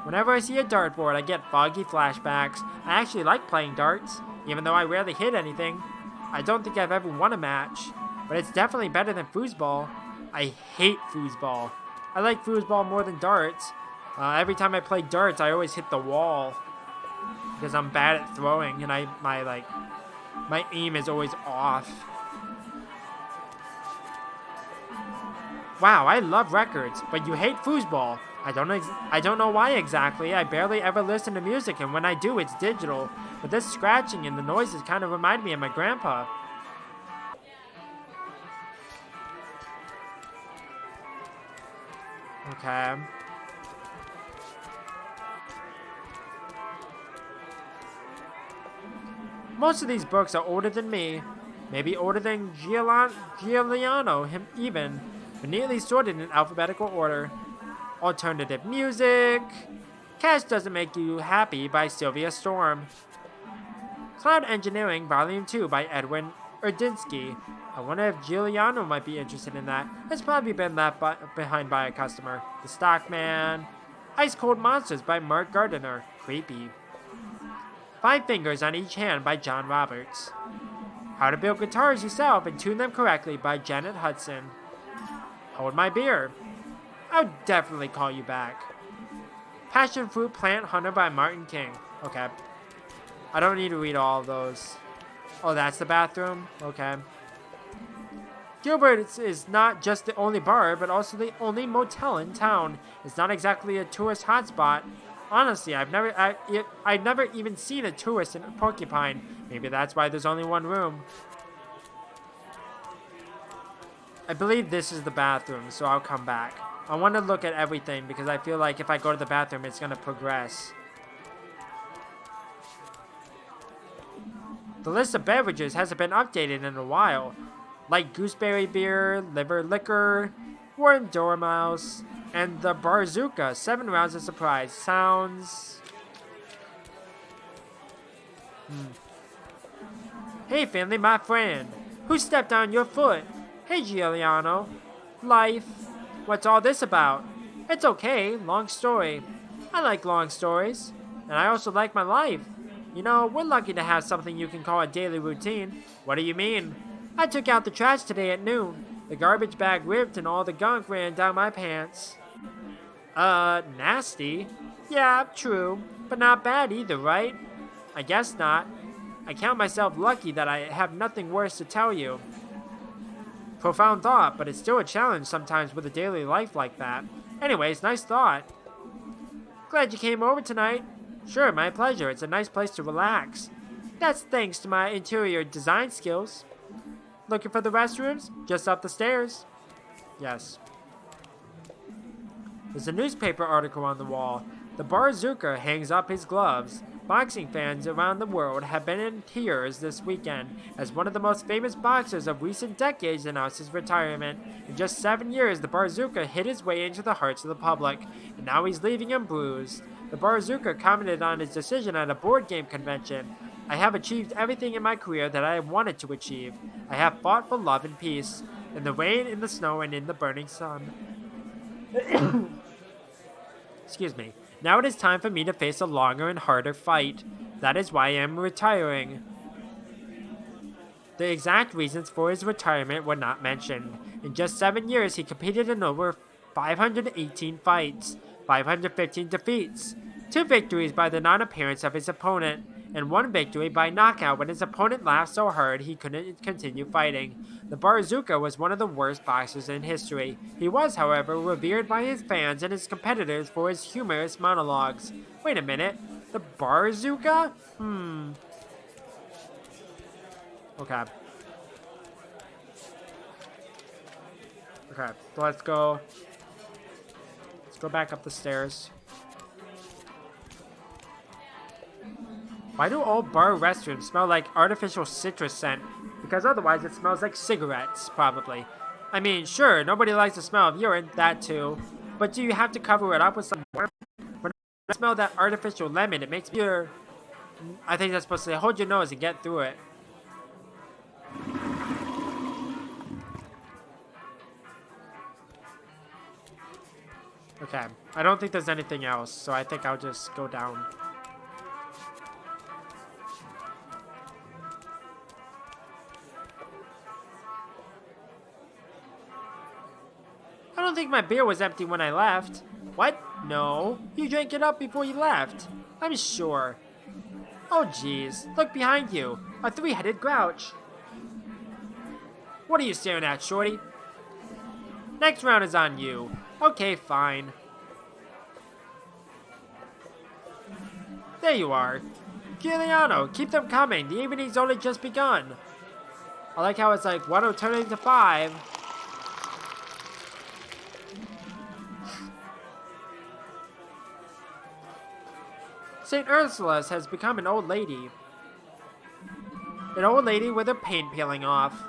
Whenever I see a dartboard, I get foggy flashbacks. I actually like playing darts, even though I rarely hit anything. I don't think I've ever won a match, but it's definitely better than foosball. I hate foosball. I like foosball more than darts. Every time I play darts, I always hit the wall because I'm bad at throwing, and my aim is always off. Wow, I love records, but you hate foosball. I don't know why exactly. I barely ever listen to music, and when I do, it's digital. But this scratching and the noises kind of remind me of my grandpa. Okay. Most of these books are older than me. Maybe older than Giuliano him even, but neatly sorted in alphabetical order. Alternative music. Cash Doesn't Make You Happy by Sylvia Storm. Cloud Engineering Volume 2 by Edwin Urdinsky. I wonder if Giuliano might be interested in that. It's probably been left behind by a customer. The Stockman. Ice Cold Monsters by Mark Gardiner. Creepy. 5 Fingers on Each Hand by John Roberts. How to Build Guitars Yourself and Tune Them Correctly by Janet Hudson. Hold My Beer. I'll definitely call you back. Passion Fruit Plant Hunter by Martin King. Okay. I don't need to read all of those. Oh, that's the bathroom? Okay. Gilbert is not just the only bar, but also the only motel in town. It's not exactly a tourist hotspot. Honestly, I've never even seen a tourist in Porcupine. Maybe that's why there's only one room. I believe this is the bathroom, so I'll come back. I want to look at everything because I feel like if I go to the bathroom, it's going to progress. The list of beverages hasn't been updated in a while. Like gooseberry beer, liver liquor, warm dormouse, and the Barzooka. 7 rounds of surprise. Sounds... Hey, family, my friend. Who stepped on your foot? Hey, Giuliano. Life. What's all this about? It's okay. Long story. I like long stories. And I also like my life. You know, we're lucky to have something you can call a daily routine. What do you mean? I took out the trash today at noon. The garbage bag ripped and all the gunk ran down my pants. Nasty? Yeah, true. But not bad either, right? I guess not. I count myself lucky that I have nothing worse to tell you. Profound thought, but it's still a challenge sometimes with a daily life like that. Anyways, nice thought. Glad you came over tonight. Sure, my pleasure. It's a nice place to relax. That's thanks to my interior design skills. Looking for the restrooms? Just up the stairs. Yes. There's a newspaper article on the wall. The Barzooka hangs up his gloves. Boxing fans around the world have been in tears this weekend as one of the most famous boxers of recent decades announced his retirement. In just 7 years, the Barzooka hit his way into the hearts of the public, and now he's leaving them bruised. The Barzooka commented on his decision at a board game convention. I have achieved everything in my career that I have wanted to achieve. I have fought for love and peace, in the rain, in the snow, and in the burning sun. Excuse me. Now it is time for me to face a longer and harder fight. That is why I am retiring. The exact reasons for his retirement were not mentioned. In just 7 years, he competed in over 518 fights, 515 defeats, 2 victories by the non-appearance of his opponent, and 1 victory by knockout when his opponent laughed so hard he couldn't continue fighting. The Barzooka was one of the worst boxers in history. He was, however, revered by his fans and his competitors for his humorous monologues. Wait a minute, the Barzooka? Okay. Okay, so let's go back up the stairs. Why do all bar restrooms smell like artificial citrus scent? Because otherwise it smells like cigarettes, probably. I mean, sure, nobody likes the smell of urine, that too. But do you have to cover it up with some warm? When I smell that artificial lemon, it makes me... I think that's supposed to say, hold your nose and get through it. Okay, I don't think there's anything else, so I think I'll just go down. I don't think my beer was empty when I left. What? No. You drank it up before you left. I'm sure. Oh jeez, look behind you. A 3-headed grouch. What are you staring at, shorty? Next round is on you. Okay, fine. There you are. Giuliano, keep them coming. The evening's only just begun. I like how it's like 1 turning to 5. St. Ursula's has become an old lady. An old lady with her paint peeling off.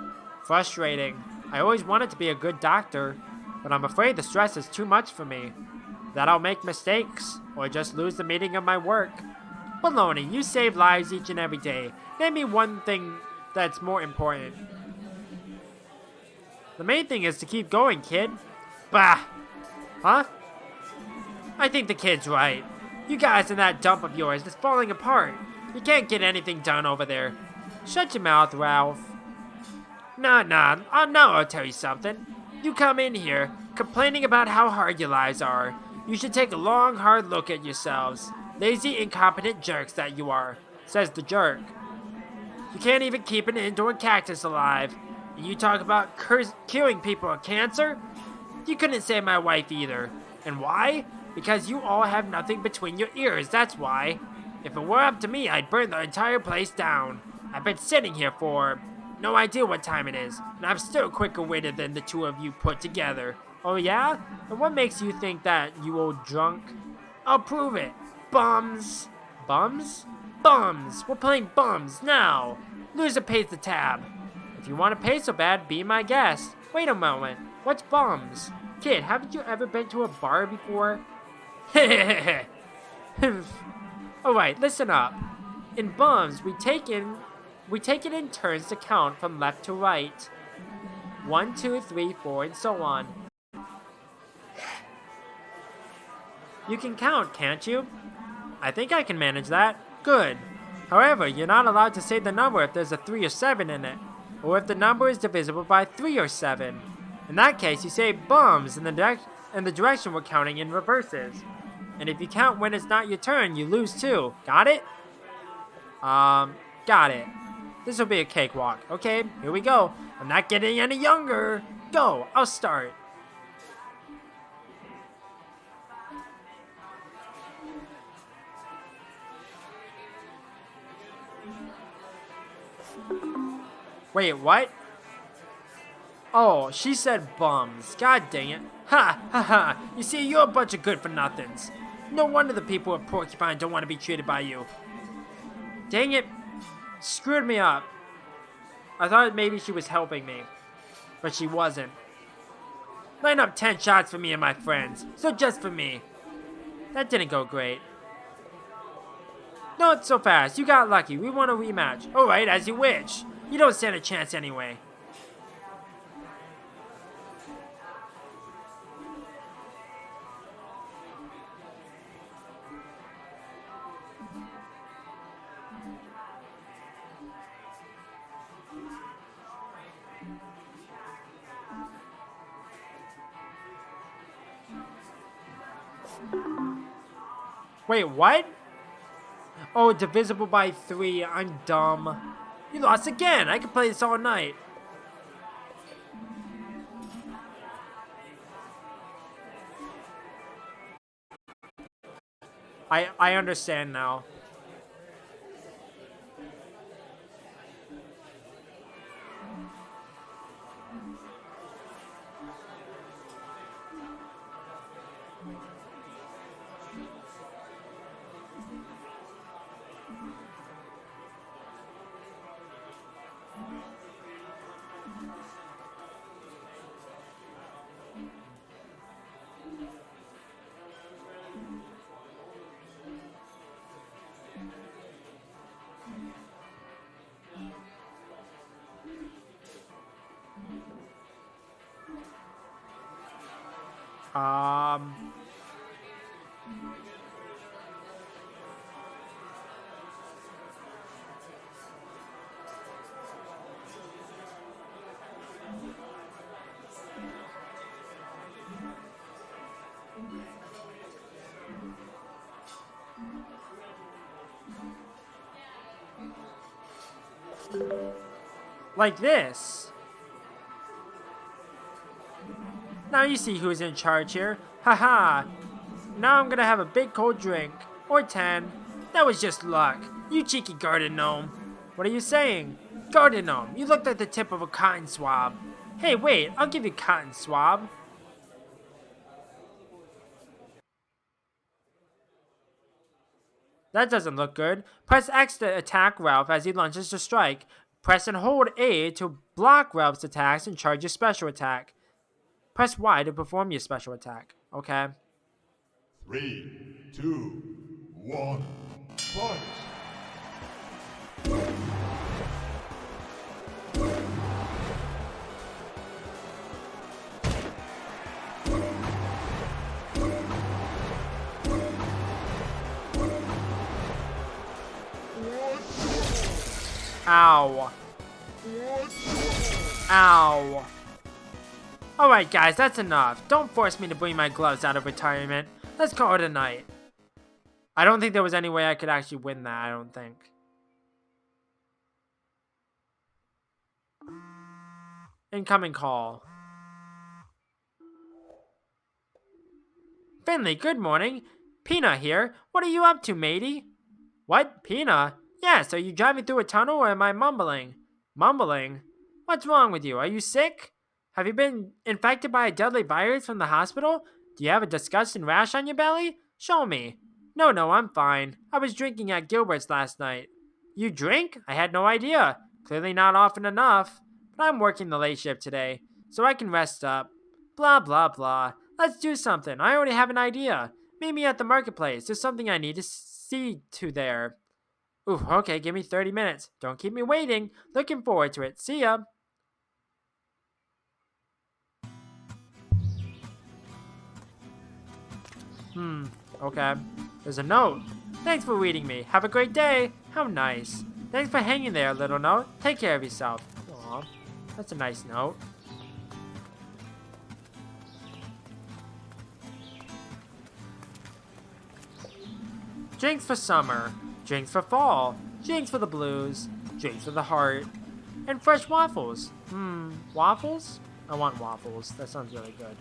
Frustrating. I always wanted to be a good doctor, but I'm afraid the stress is too much for me. That I'll make mistakes, or just lose the meaning of my work. Baloney, you save lives each and every day. Name me one thing that's more important. The main thing is to keep going, kid. Bah! Huh? I think the kid's right. You guys in that dump of yours is falling apart. You can't get anything done over there. Shut your mouth, Ralph. Nah, now I'll tell you something. You come in here, complaining about how hard your lives are. You should take a long, hard look at yourselves. Lazy, incompetent jerks that you are, says the jerk. You can't even keep an indoor cactus alive. And you talk about curing people of cancer? You couldn't save my wife either. And why? Because you all have nothing between your ears, that's why. If it were up to me, I'd burn the entire place down. I've been sitting here for no idea what time it is, and I'm still quicker-witted than the two of you put together. Oh yeah? And what makes you think that, you old drunk? I'll prove it. Bums. Bums? Bums. We're playing bums now. Loser pays the tab. If you want to pay so bad, be my guest. Wait a moment. What's bums? Kid, haven't you ever been to a bar before? Alright, listen up. In bums, we take it in turns to count from left to right. 1, 2, 3, 4, and so on. You can count, can't you? I think I can manage that. Good. However, you're not allowed to say the number if there's a 3 or 7 in it, or if the number is divisible by 3 or 7. In that case, you say bums in the direction we're counting in reverses. And if you count when it's not your turn, you lose too. Got it? Got it. This will be a cakewalk. Okay, here we go. I'm not getting any younger. Go, I'll start. Wait, what? Oh, she said bums. God dang it. Ha, ha, ha. You see, you're a bunch of good-for-nothings. No wonder the people at Porcupine don't want to be treated by you. Dang it. Screwed me up. I thought maybe she was helping me, but she wasn't. Line up 10 shots for me and my friends. So just for me. That didn't go great. Not so fast. You got lucky. We want a rematch. Alright, as you wish. You don't stand a chance anyway. Wait, what? Oh, divisible by 3. I'm dumb. You lost again. I could play this all night. I understand now. Like this. Now you see who's in charge here. Haha. Now I'm gonna have a big cold drink. Or 10. That was just luck. You cheeky garden gnome. What are you saying? Garden gnome, you look like the tip of a cotton swab. Hey, wait, I'll give you cotton swab. That doesn't look good. Press X to attack Ralph as he lunges to strike. Press and hold A to block Ralph's attacks and charge your special attack. Press Y to perform your special attack. Okay. 3, 2, 1, fight! Ow. Ow. Alright guys, that's enough. Don't force me to bring my gloves out of retirement. Let's call it a night. I don't think there was any way I could actually win that, I don't think. Incoming call. Finley, good morning. Peanut here. What are you up to, matey? What? Peanut? Yeah, so you driving through a tunnel or am I mumbling? Mumbling? What's wrong with you? Are you sick? Have you been infected by a deadly virus from the hospital? Do you have a disgusting rash on your belly? Show me. No, I'm fine. I was drinking at Gilbert's last night. You drink? I had no idea. Clearly not often enough. But I'm working the late shift today, so I can rest up. Blah, blah, blah. Let's do something. I already have an idea. Meet me at the marketplace. There's something I need to see to there. Ooh, okay, give me 30 minutes. Don't keep me waiting. Looking forward to it. See ya. Okay. There's a note. Thanks for reading me. Have a great day. How nice. Thanks for hanging there, little note. Take care of yourself. Aw, that's a nice note. Drinks for summer. Drinks for fall. Drinks for the blues. Drinks for the heart. And fresh waffles. Waffles? I want waffles. That sounds really good.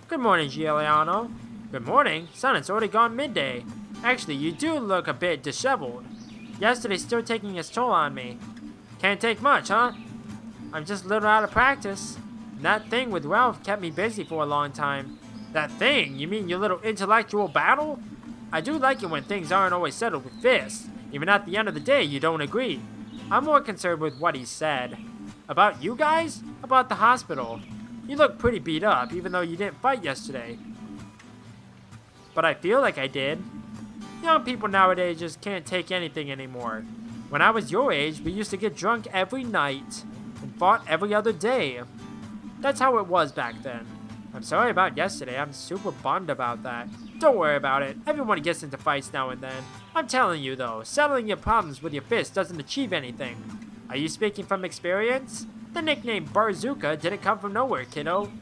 Good morning, Giuliano. Good morning? Son, it's already gone midday. Actually, you do look a bit disheveled. Yesterday's still taking its toll on me. Can't take much, huh? I'm just a little out of practice. And that thing with Ralph kept me busy for a long time. That thing? You mean your little intellectual battle? I do like it when things aren't always settled with fists. Even at the end of the day, you don't agree. I'm more concerned with what he said. About you guys? About the hospital. You look pretty beat up, even though you didn't fight yesterday. But I feel like I did. Young people nowadays just can't take anything anymore. When I was your age, we used to get drunk every night and fought every other day. That's how it was back then. I'm sorry about yesterday. I'm super bummed about that. Don't worry about it. Everyone gets into fights now and then. I'm telling you though, settling your problems with your fist doesn't achieve anything. Are you speaking from experience? The nickname Barzooka didn't come from nowhere, kiddo.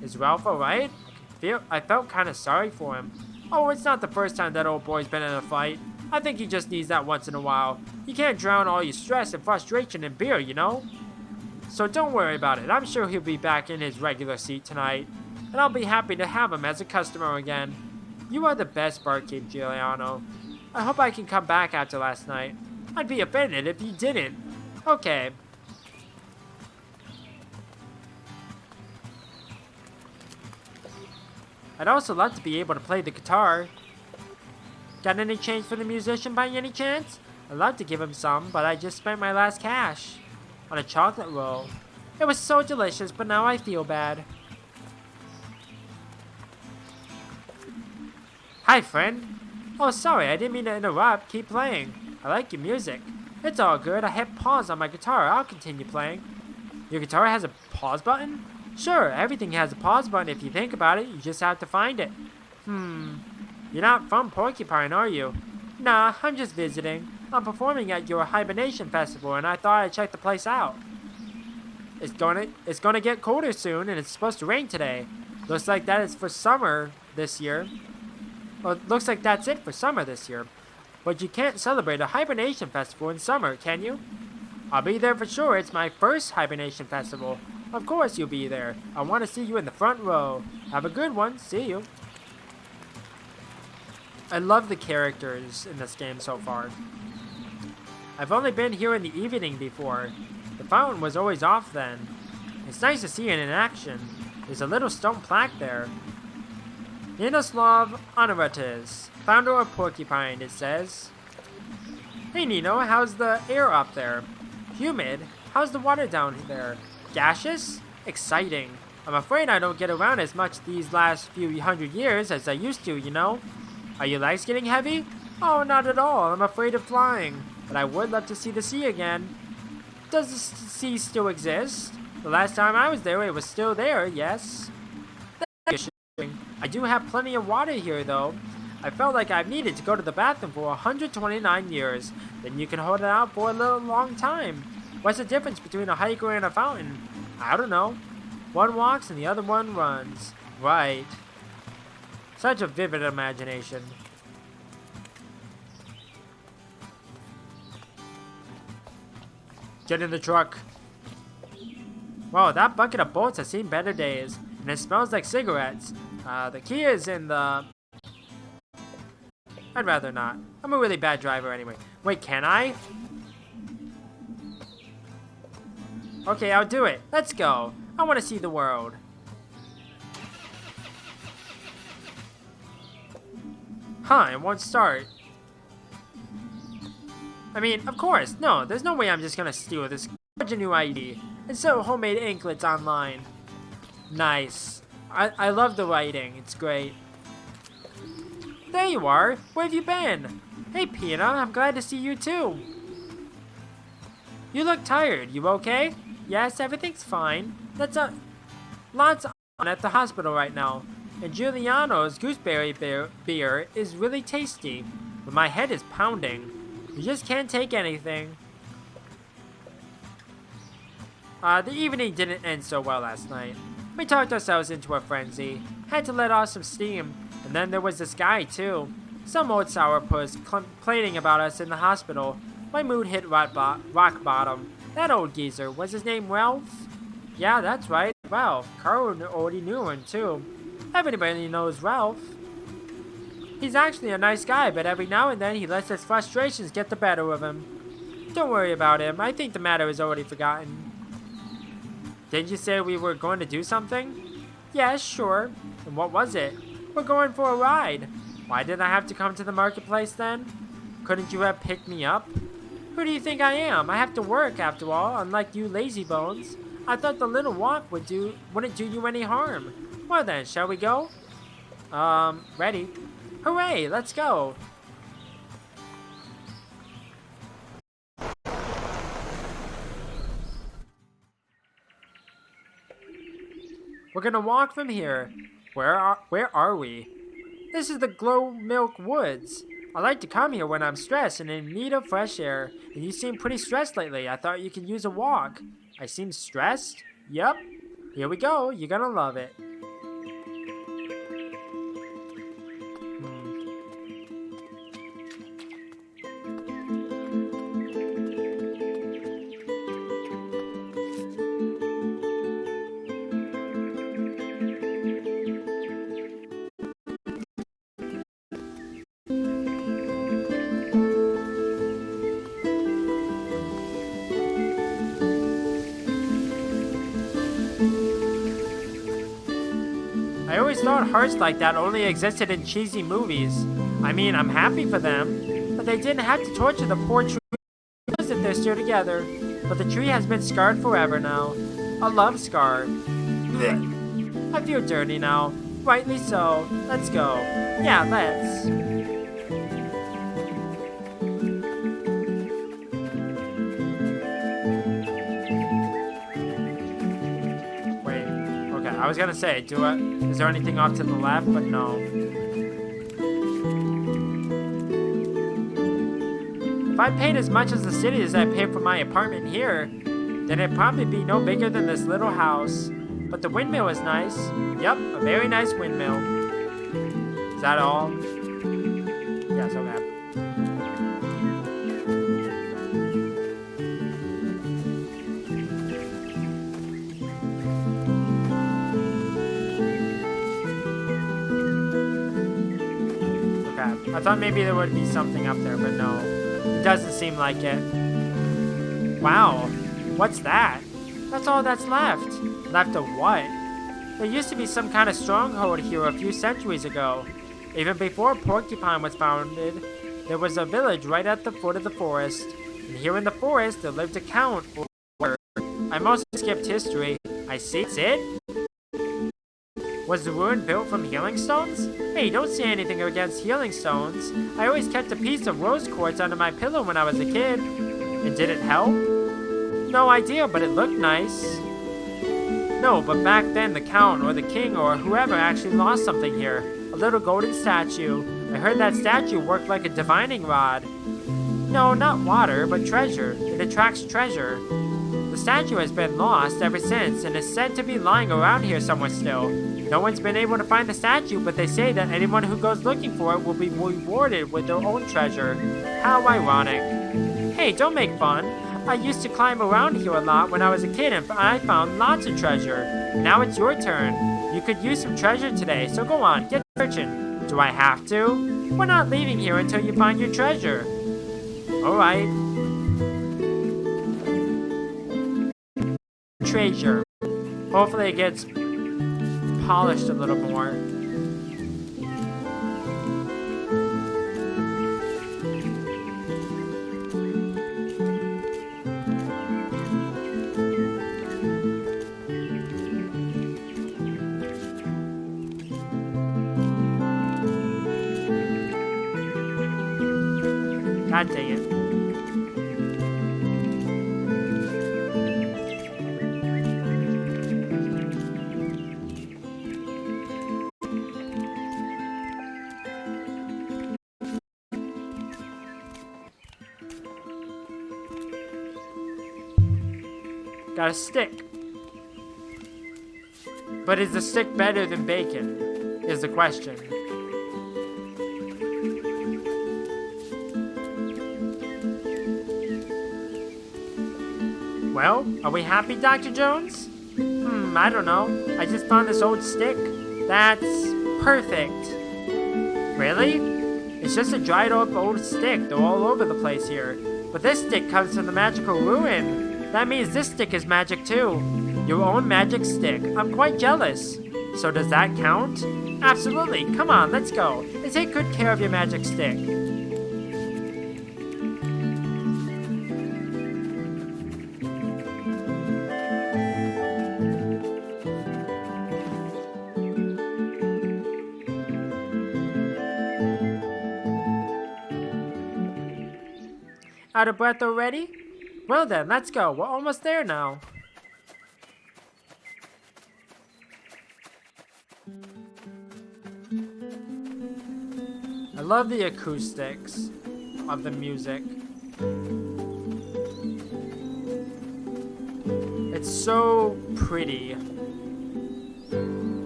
Is Ralph alright? I felt kinda sorry for him. Oh, it's not the first time that old boy's been in a fight. I think he just needs that once in a while. You can't drown all your stress and frustration in beer, you know? So don't worry about it. I'm sure he'll be back in his regular seat tonight. And I'll be happy to have him as a customer again. You are the best barkeep, Giuliano. I hope I can come back after last night. I'd be offended if you didn't. Okay. I'd also love to be able to play the guitar. Got any change for the musician by any chance? I'd love to give him some, but I just spent my last cash on a chocolate roll. It was so delicious, but now I feel bad. Hi, friend. Oh, sorry, I didn't mean to interrupt. Keep playing. I like your music. It's all good. I hit pause on my guitar. I'll continue playing. Your guitar has a pause button? Sure, everything has a pause button if you think about it. You just have to find it. You're not from Porcupine, are you? Nah, I'm just visiting. I'm performing at your hibernation festival, and I thought I'd check the place out. It's gonna get colder soon, and it's supposed to rain today. Looks like that is for summer this year. Well, it looks like that's it for summer this year. But you can't celebrate a hibernation festival in summer, can you? I'll be there for sure. It's my first hibernation festival. Of course you'll be there. I want to see you in the front row. Have a good one. See you. I love the characters in this game so far. I've only been here in the evening before. The fountain was always off then. It's nice to see it in action. There's a little stone plaque there. Ninoslav Honoratis, founder of Porcupine, it says. Hey Nino, how's the air up there? Humid? How's the water down there? Gaseous? Exciting. I'm afraid I don't get around as much these last few hundred years as I used to, you know? Are your legs getting heavy? Oh, not at all. I'm afraid of flying. But I would love to see the sea again. Does the sea still exist? The last time I was there, it was still there, yes. I do have plenty of water here, though. I felt like I've needed to go to the bathroom for 129 years. Then you can hold it out for a little long time. What's the difference between a hiker and a fountain? I don't know. One walks and the other one runs. Right. Such a vivid imagination. Get in the truck. Wow, that bucket of bolts has seen better days. And it smells like cigarettes. The key is in the... I'd rather not. I'm a really bad driver anyway. Wait, can I? Okay, I'll do it. Let's go. I want to see the world. Huh, it won't start. I mean, of course. No, there's no way I'm just gonna steal this. Forge a new ID and sell homemade anklets online. Nice. I love the writing. It's great. There you are. Where have you been? Hey, Pina. I'm glad to see you too. You look tired. You okay? Yes, everything's fine. That's lots on at the hospital right now. And Giuliano's gooseberry beer is really tasty. But my head is pounding. You just can't take anything. The evening didn't end so well last night. We talked ourselves into a frenzy. Had to let off some steam. And then there was this guy, too. Some old sourpuss complaining about us in the hospital. My mood hit rock bottom. That old geezer. Was his name Ralph? Yeah, that's right. Ralph. Carl already knew him, too. Everybody knows Ralph. He's actually a nice guy, but every now and then he lets his frustrations get the better of him. Don't worry about him. I think the matter is already forgotten. Didn't you say we were going to do something? Yes, sure. And what was it? We're going for a ride. Why did I have to come to the marketplace then? Couldn't you have picked me up? Who do you think I am? I have to work after all, unlike you lazy bones. I thought the little walk wouldn't do you any harm. Well then, shall we go? Ready. Hooray, let's go. We're gonna walk from here. Where are we? This is the Glow Milk Woods. I like to come here when I'm stressed and in need of fresh air. And you seem pretty stressed lately. I thought you could use a walk. I seem stressed? Yep. Here we go. You're gonna love it. I always thought hearts like that only existed in cheesy movies. I mean, I'm happy for them, but they didn't have to torture the poor tree if they're still together. But the tree has been scarred forever now. A love scar. Blech. I feel dirty now. Rightly so. Let's go. Yeah, let's. I was gonna say, is there anything off to the left? But no. If I paid as much as the city as I paid for my apartment here, then it'd probably be no bigger than this little house. But the windmill is nice. Yep, a very nice windmill. Is that all? Yes, okay. I thought maybe there would be something up there, but no. It doesn't seem like it. Wow. What's that? That's all that's left. Left of what? There used to be some kind of stronghold here a few centuries ago. Even before Porcupine was founded, there was a village right at the foot of the forest. And here in the forest, there lived a count. I mostly skipped history. I see. That's it? Was the ruin built from healing stones? Hey, don't say anything against healing stones. I always kept a piece of rose quartz under my pillow when I was a kid. And did it help? No idea, but it looked nice. No, but back then the count or the king or whoever actually lost something here. A little golden statue. I heard that statue worked like a divining rod. No, not water, but treasure. It attracts treasure. The statue has been lost ever since and is said to be lying around here somewhere still. No one's been able to find the statue, but they say that anyone who goes looking for it will be rewarded with their own treasure. How ironic. Hey, don't make fun. I used to climb around here a lot when I was a kid and I found lots of treasure. Now it's your turn. You could use some treasure today, so go on, get searching. Do I have to? We're not leaving here until you find your treasure. Alright. Treasure. Hopefully it gets polished a little more. God dang it. Got a stick. But is the stick better than bacon? Is the question. Well, are we happy, Dr. Jones? I don't know. I just found this old stick. That's perfect. Really? It's just a dried up old stick. They're all over the place here. But this stick comes from the magical ruin. That means this stick is magic too. Your own magic stick. I'm quite jealous. So does that count? Absolutely. Come on, let's go. And take good care of your magic stick. Out of breath already? Well then, let's go. We're almost there now. I love the acoustics of the music. It's so pretty.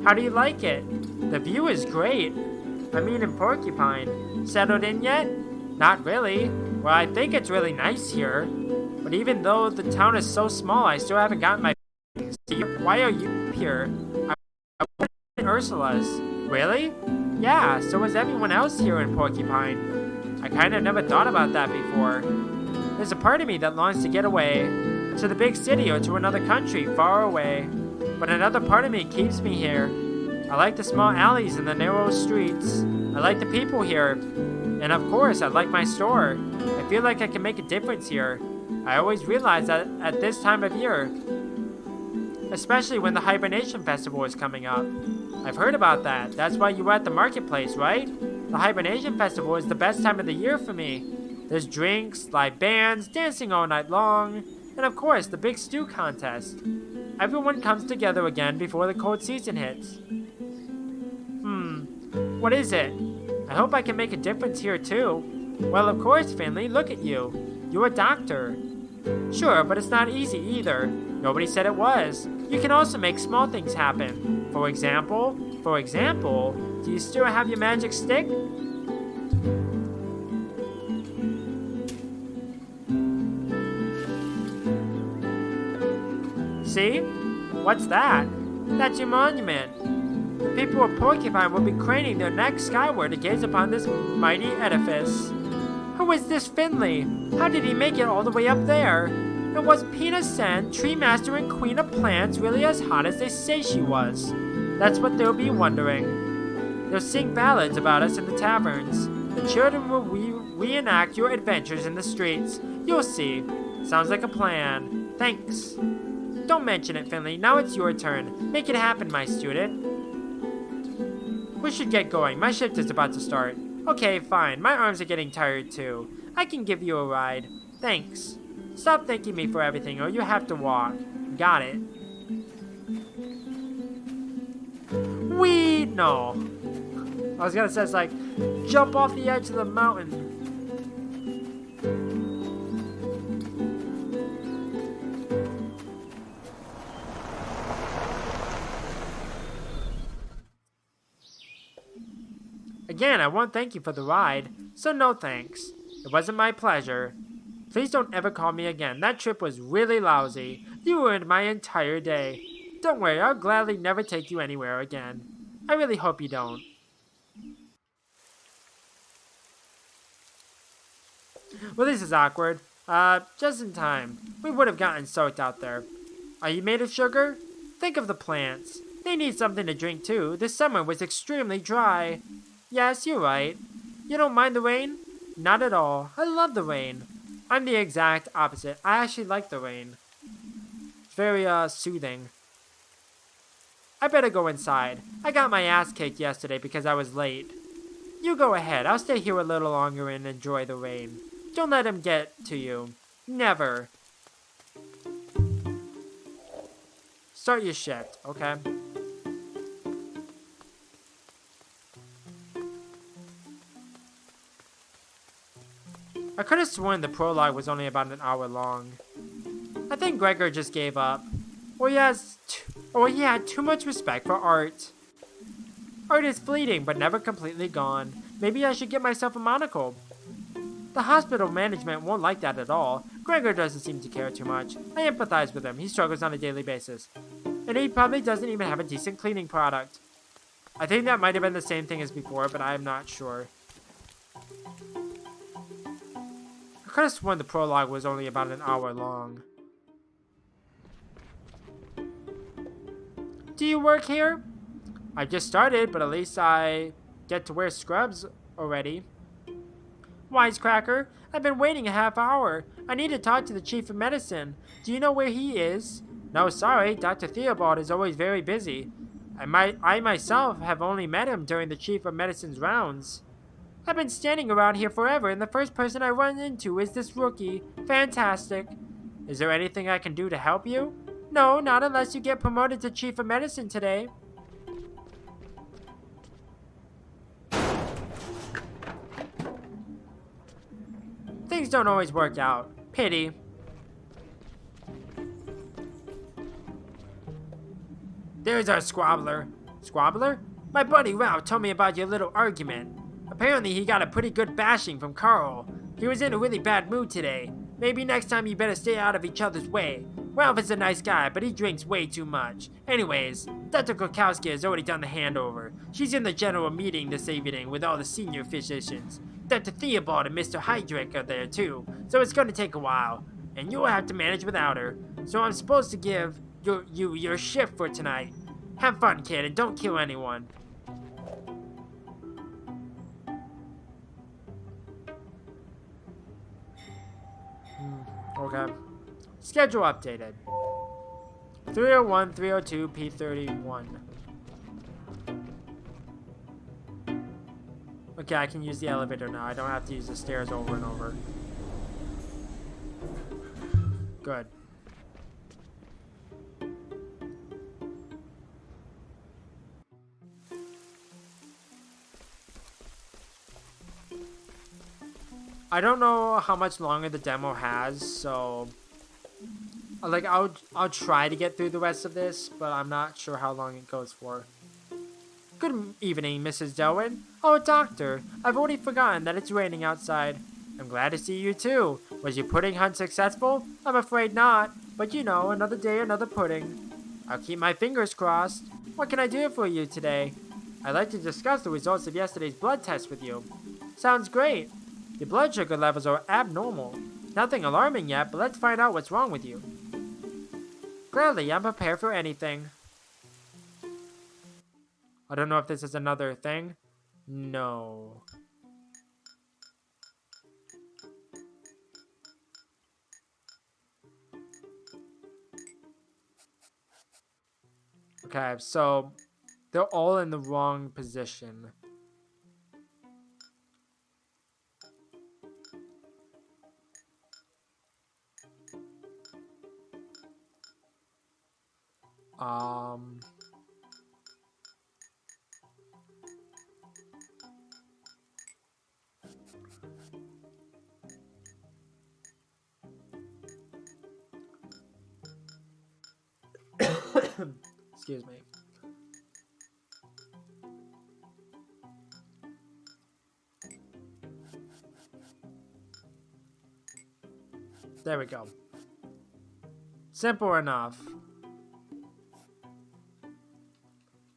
How do you like it? The view is great. I mean, in Porcupine. Settled in yet? Not really. Well, I think it's really nice here. But even though the town is so small, I still haven't gotten my things. Why are you here? I went in Ursula's. Really? Yeah, so was everyone else here in Porcupine. I kinda never thought about that before. There's a part of me that longs to get away. To the big city or to another country far away. But another part of me keeps me here. I like the small alleys and the narrow streets. I like the people here. And of course, I like my store. I feel like I can make a difference here. I always realize that at this time of year, especially when the Hibernation Festival is coming up. I've heard about that. That's why you were at the marketplace, right? The Hibernation Festival is the best time of the year for me. There's drinks, live bands, dancing all night long, and of course, the big stew contest. Everyone comes together again before the cold season hits. What is it? I hope I can make a difference here too. Well, of course, Finley, look at you. You're a doctor. Sure, but it's not easy either. Nobody said it was. You can also make small things happen. For example, do you still have your magic stick? See? What's that? That's your monument. The people of Porcupine will be craning their necks skyward to gaze upon this mighty edifice. Who is this Finley? How did he make it all the way up there? And was Pina Sen, Tree Master and Queen of Plants, really as hot as they say she was? That's what they'll be wondering. They'll sing ballads about us in the taverns. The children will reenact your adventures in the streets. You'll see. Sounds like a plan. Thanks. Don't mention it, Finley. Now it's your turn. Make it happen, my student. We should get going. My shift is about to start. Okay, fine. My arms are getting tired too. I can give you a ride. Thanks. Stop thanking me for everything or you have to walk. Got it. No. I was gonna say it's like, jump off the edge of the mountain. Again, I won't thank you for the ride, so no thanks. It wasn't my pleasure. Please don't ever call me again. That trip was really lousy. You ruined my entire day. Don't worry, I'll gladly never take you anywhere again. I really hope you don't. Well, this is awkward. Just in time. We would have gotten soaked out there. Are you made of sugar? Think of the plants. They need something to drink too. This summer was extremely dry. Yes, you're right. You don't mind the rain? Not at all. I love the rain. I'm the exact opposite. I actually like the rain. It's very, soothing. I better go inside. I got my ass kicked yesterday because I was late. You go ahead. I'll stay here a little longer and enjoy the rain. Don't let him get to you. Never. Start your shift, okay? I could have sworn the prologue was only about an hour long. I think Gregor just gave up. Or he had too much respect for art. Art is fleeting, but never completely gone. Maybe I should get myself a monocle. The hospital management won't like that at all. Gregor doesn't seem to care too much. I empathize with him. He struggles on a daily basis. And he probably doesn't even have a decent cleaning product. I think that might have been the same thing as before, but I'm not sure. I could have sworn the prologue was only about an hour long. Do you work here? I just started, but at least I get to wear scrubs already. Wisecracker, I've been waiting a half hour. I need to talk to the chief of medicine. Do you know where he is? No, sorry, Dr. Theobald is always very busy. I myself have only met him during the chief of medicine's rounds. I've been standing around here forever, and the first person I run into is this rookie. Fantastic. Is there anything I can do to help you? No, not unless you get promoted to chief of medicine today. Things don't always work out. Pity. There's our squabbler. Squabbler? My buddy Ralph told me about your little argument. Apparently he got a pretty good bashing from Carl. He was in a really bad mood today. Maybe next time you better stay out of each other's way. Ralph is a nice guy, but he drinks way too much. Anyways, Dr. Krakowski has already done the handover. She's in the general meeting this evening with all the senior physicians. Dr. Theobald and Mr. Heydrich are there too, so it's gonna take a while. And you'll have to manage without her. So I'm supposed to give you your shift for tonight. Have fun, kid, and don't kill anyone. Okay. Schedule updated. 301, 302, P31. Okay, I can use the elevator now. I don't have to use the stairs over and over. Good. I don't know how much longer the demo has, so I'll try to get through the rest of this, but I'm not sure how long it goes for. Good evening, Mrs. Delwyn. Oh, doctor, I've already forgotten that it's raining outside. I'm glad to see you too. Was your pudding hunt successful? I'm afraid not, but you know, another day, another pudding. I'll keep my fingers crossed. What can I do for you today? I'd like to discuss the results of yesterday's blood test with you. Sounds great. Your blood sugar levels are abnormal. Nothing alarming yet, but let's find out what's wrong with you. Gladly, I'm prepared for anything. I don't know if this is another thing. No. Okay, so they're all in the wrong position. Excuse me. There we go. Simple enough.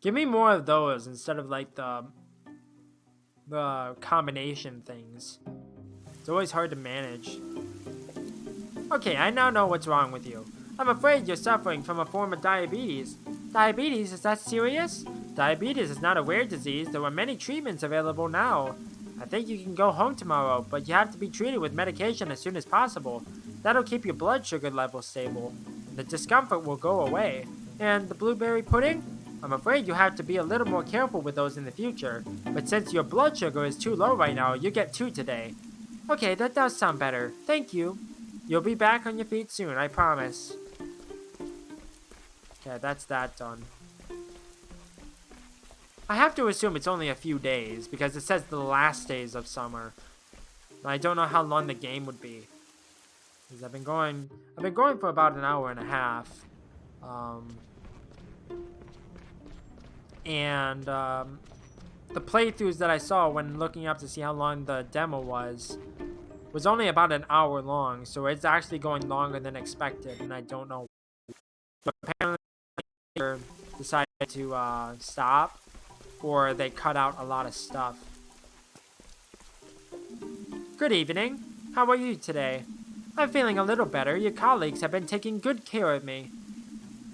Give me more of those instead of like the combination things. It's always hard to manage. Okay, I now know what's wrong with you. I'm afraid you're suffering from a form of diabetes. Diabetes? Is that serious? Diabetes is not a rare disease. There are many treatments available now. I think you can go home tomorrow, but you have to be treated with medication as soon as possible. That'll keep your blood sugar level stable. The discomfort will go away. And the blueberry pudding? I'm afraid you have to be a little more careful with those in the future. But since your blood sugar is too low right now, you get 2 today. Okay, that does sound better. Thank you. You'll be back on your feet soon, I promise. Okay, that's that done. I have to assume it's only a few days, because it says the last days of summer. I don't know how long the game would be. Because I've been going for about an hour and a half. The playthroughs that I saw when looking up to see how long the demo was only about an hour long, so it's actually going longer than expected, and I don't know. But apparently they decided to stop, or they cut out a lot of stuff. Good evening. How are you today? I'm feeling a little better. Your colleagues have been taking good care of me.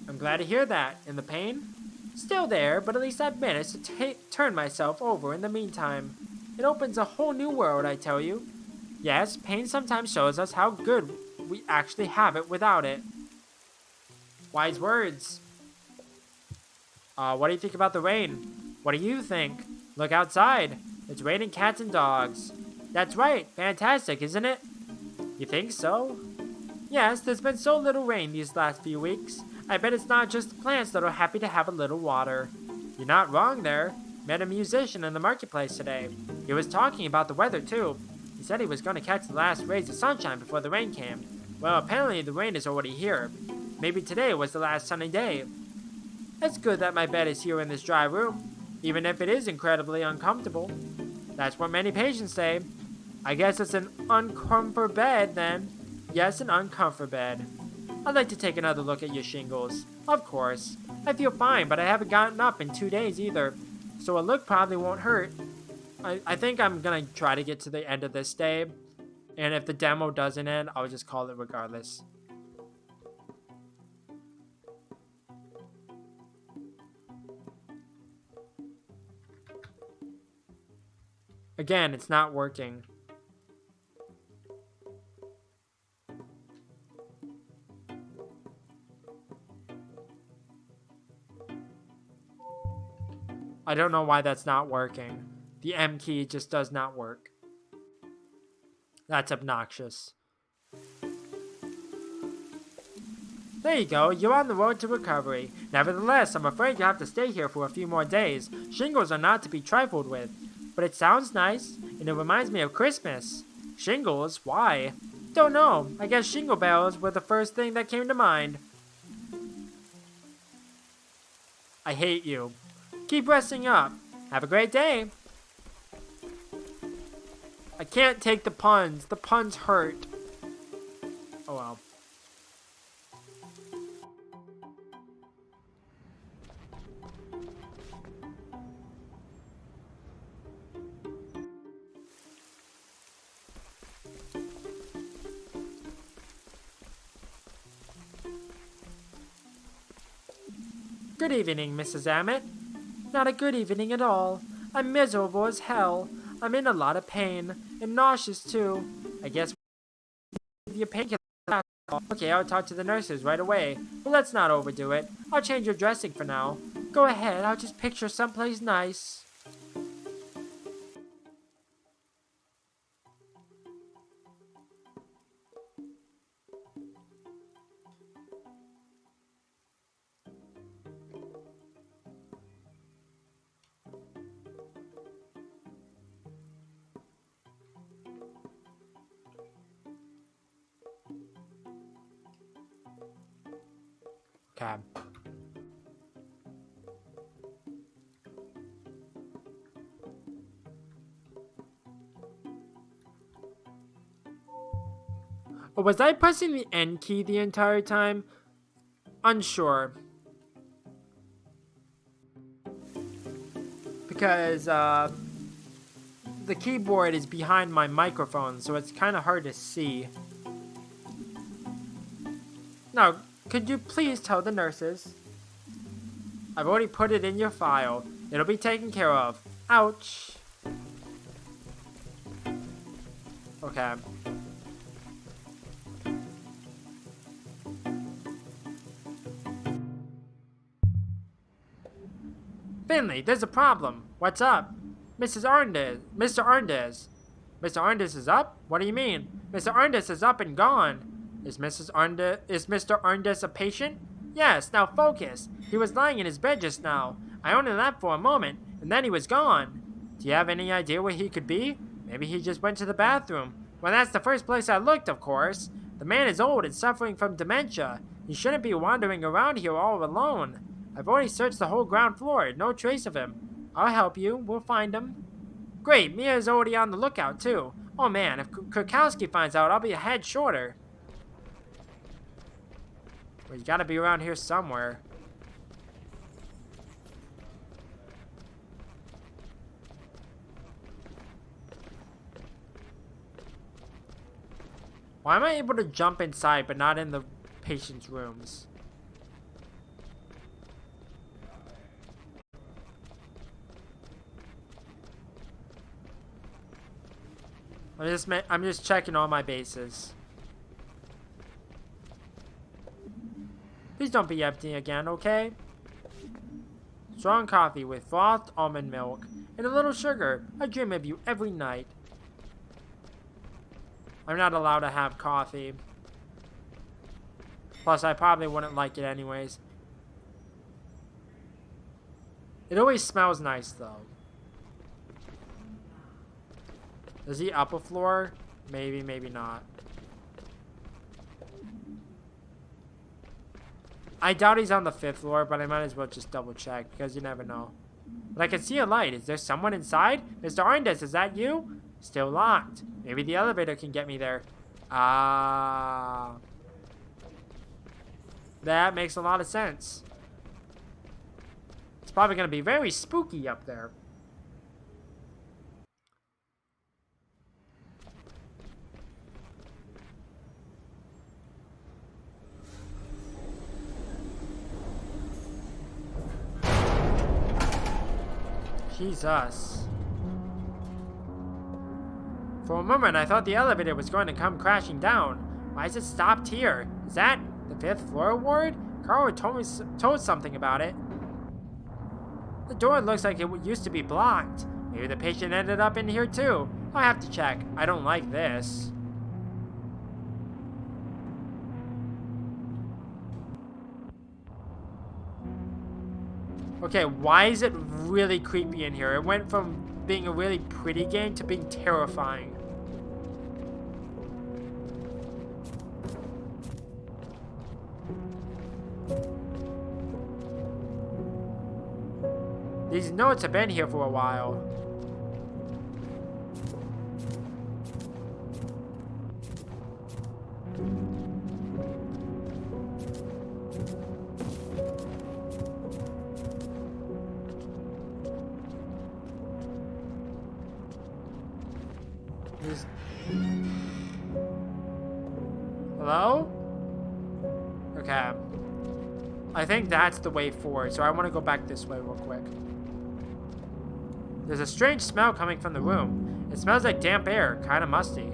I'm glad to hear that. And the pain? Still there, but at least I've managed to turn myself over in the meantime. It opens a whole new world, I tell you. Yes, pain sometimes shows us how good we actually have it without it. Wise words. What do you think about the rain? What do you think? Look outside. It's raining cats and dogs. That's right. Fantastic, isn't it? You think so? Yes, there's been so little rain these last few weeks. I bet it's not just the plants that are happy to have a little water. You're not wrong there. Met a musician in the marketplace today. He was talking about the weather too. He said he was going to catch the last rays of sunshine before the rain came. Well, apparently the rain is already here. Maybe today was the last sunny day. It's good that my bed is here in this dry room, even if it is incredibly uncomfortable. That's what many patients say. I guess it's an uncomfort bed then. Yes, an uncomfort bed. I'd like to take another look at your shingles. Of course. I feel fine, but I haven't gotten up in 2 days either. So a look probably won't hurt. I think I'm gonna try to get to the end of this day. And if the demo doesn't end, I'll just call it regardless. Again, it's not working. I don't know why that's not working. The M key just does not work. That's obnoxious. There you go, you're on the road to recovery. Nevertheless, I'm afraid you'll have to stay here for a few more days. Shingles are not to be trifled with. But it sounds nice, and it reminds me of Christmas. Shingles? Why? Don't know. I guess shingle bells were the first thing that came to mind. I hate you. Keep resting up. Have a great day. I can't take the puns. The puns hurt. Oh well. Good evening, Mrs. Ammett. Not a good evening at all. I'm miserable as hell. I'm in a lot of pain, and nauseous too. I guess your painkiller. Okay, I'll talk to the nurses right away. But let's not overdo it. I'll change your dressing for now. Go ahead, I'll just picture someplace nice. Okay. Or was I pressing the N key the entire time? Unsure. because the keyboard is behind my microphone, so it's kind of hard to see. Now, could you please tell the nurses? I've already put it in your file. It'll be taken care of. Ouch. Okay. Finley, there's a problem. What's up? Mr. Arndez. Mr. Arndez is up? What do you mean? Mr. Arndez is up and gone. Is Mr. Arndez a patient? Yes, now focus. He was lying in his bed just now. I only left for a moment, and then he was gone. Do you have any idea where he could be? Maybe he just went to the bathroom. Well, that's the first place I looked, of course. The man is old and suffering from dementia. He shouldn't be wandering around here all alone. I've already searched the whole ground floor. No trace of him. I'll help you. We'll find him. Great. Mia is already on the lookout, too. Oh, man. If Kurkowski finds out, I'll be a head shorter. Well, you gotta be around here somewhere. Why am I able to jump inside but not in the patient's rooms? I'm just checking all my bases. Please don't be empty again, okay? Strong coffee with frothed almond milk and a little sugar. I dream of you every night. I'm not allowed to have coffee. Plus, I probably wouldn't like it anyways. It always smells nice, though. Is he up a floor? Maybe, maybe not. I doubt he's on the 5th floor, but I might as well just double check because you never know. But I can see a light. Is there someone inside? Mr. Arndez, is that you? Still locked. Maybe the elevator can get me there. That makes a lot of sense. It's probably going to be very spooky up there. Jesus. For a moment, I thought the elevator was going to come crashing down. Why is it stopped here? Is that the 5th floor ward? Carl told something about it. The door looks like it used to be blocked. Maybe the patient ended up in here too. I'll have to check. I don't like this. Okay, why is it really creepy in here? It went from being a really pretty game to being terrifying. These notes have been here for a while. Hello? Okay. I think that's the way forward, so I want to go back this way real quick. There's a strange smell coming from the room. It smells like damp air, kind of musty.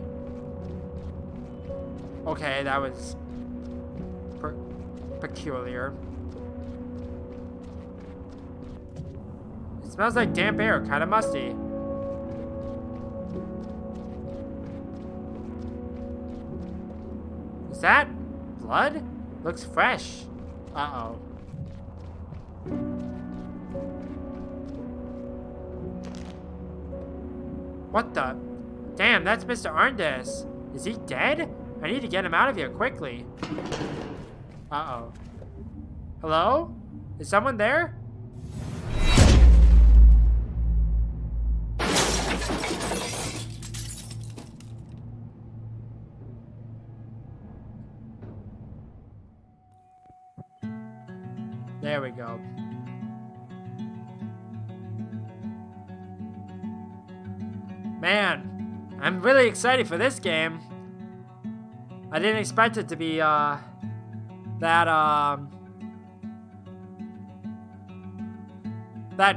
Okay, that was peculiar. It smells like damp air, kind of musty. Is that blood? Looks fresh. Uh-oh. What the? Damn, that's Mr. Arndez. Is he dead? I need to get him out of here quickly. Uh-oh. Hello? Is someone there? There we go. Man, I'm really excited for this game. I didn't expect it to be that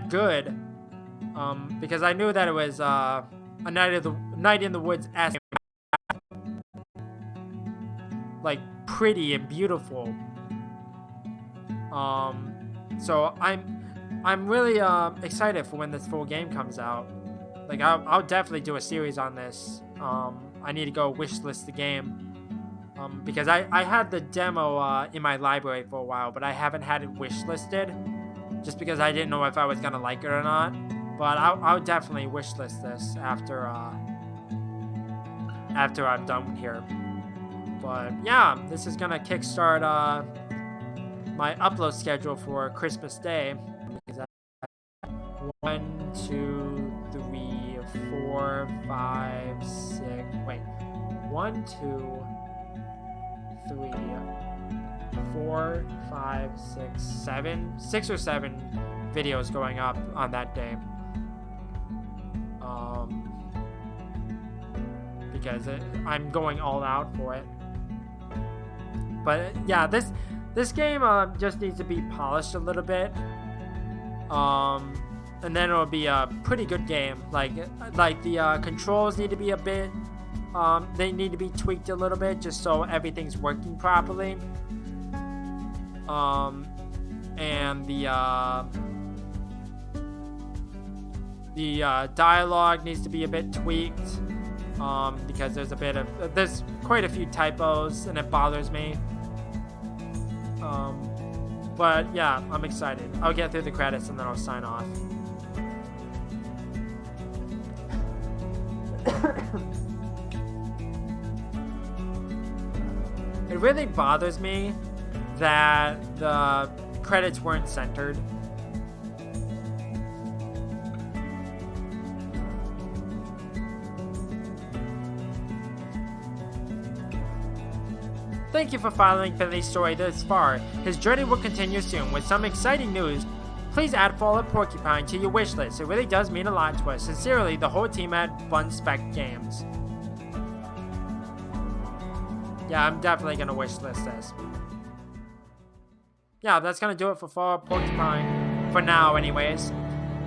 good. Because I knew that it was a Night in the Woods-esque, like pretty and beautiful. So I'm really excited for when this full game comes out. Like I'll definitely do a series on this. I need to go wishlist the game. Because I had the demo in my library for a while, but I haven't had it wishlisted, just because I didn't know if I was gonna like it or not. But I'll definitely wishlist this after I'm done here. But yeah, this is gonna kickstart my upload schedule for Christmas Day. 1, 2, 3, 4, 5, 6. Wait, 1, 2, 3, 4, 5, 6, 7, 6 or 7 videos going up on that day. Because I'm going all out for it. But yeah, this game just needs to be polished a little bit. And then it'll be a pretty good game. Like the controls need to be a bit. They need to be tweaked a little bit just so everything's working properly. And the dialogue needs to be a bit tweaked. Because there's quite a few typos and it bothers me. But yeah, I'm excited. I'll get through the credits and then I'll sign off. It really bothers me that the credits weren't centered. Thank you for following Finley's story this far. His journey will continue soon with some exciting news. Please add Follow Porcupine to your wish list. It really does mean a lot to us. Sincerely, the whole team at Fun Spec Games. Yeah, I'm definitely gonna wish list this. Yeah, that's gonna do it for Follow Porcupine. For now, anyways.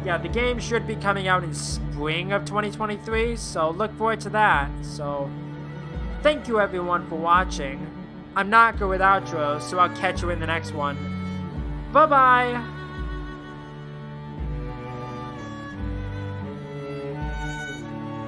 Yeah, the game should be coming out in spring of 2023, so look forward to that. So, thank you everyone for watching. I'm not good with outros, so I'll catch you in the next one. Bye-bye!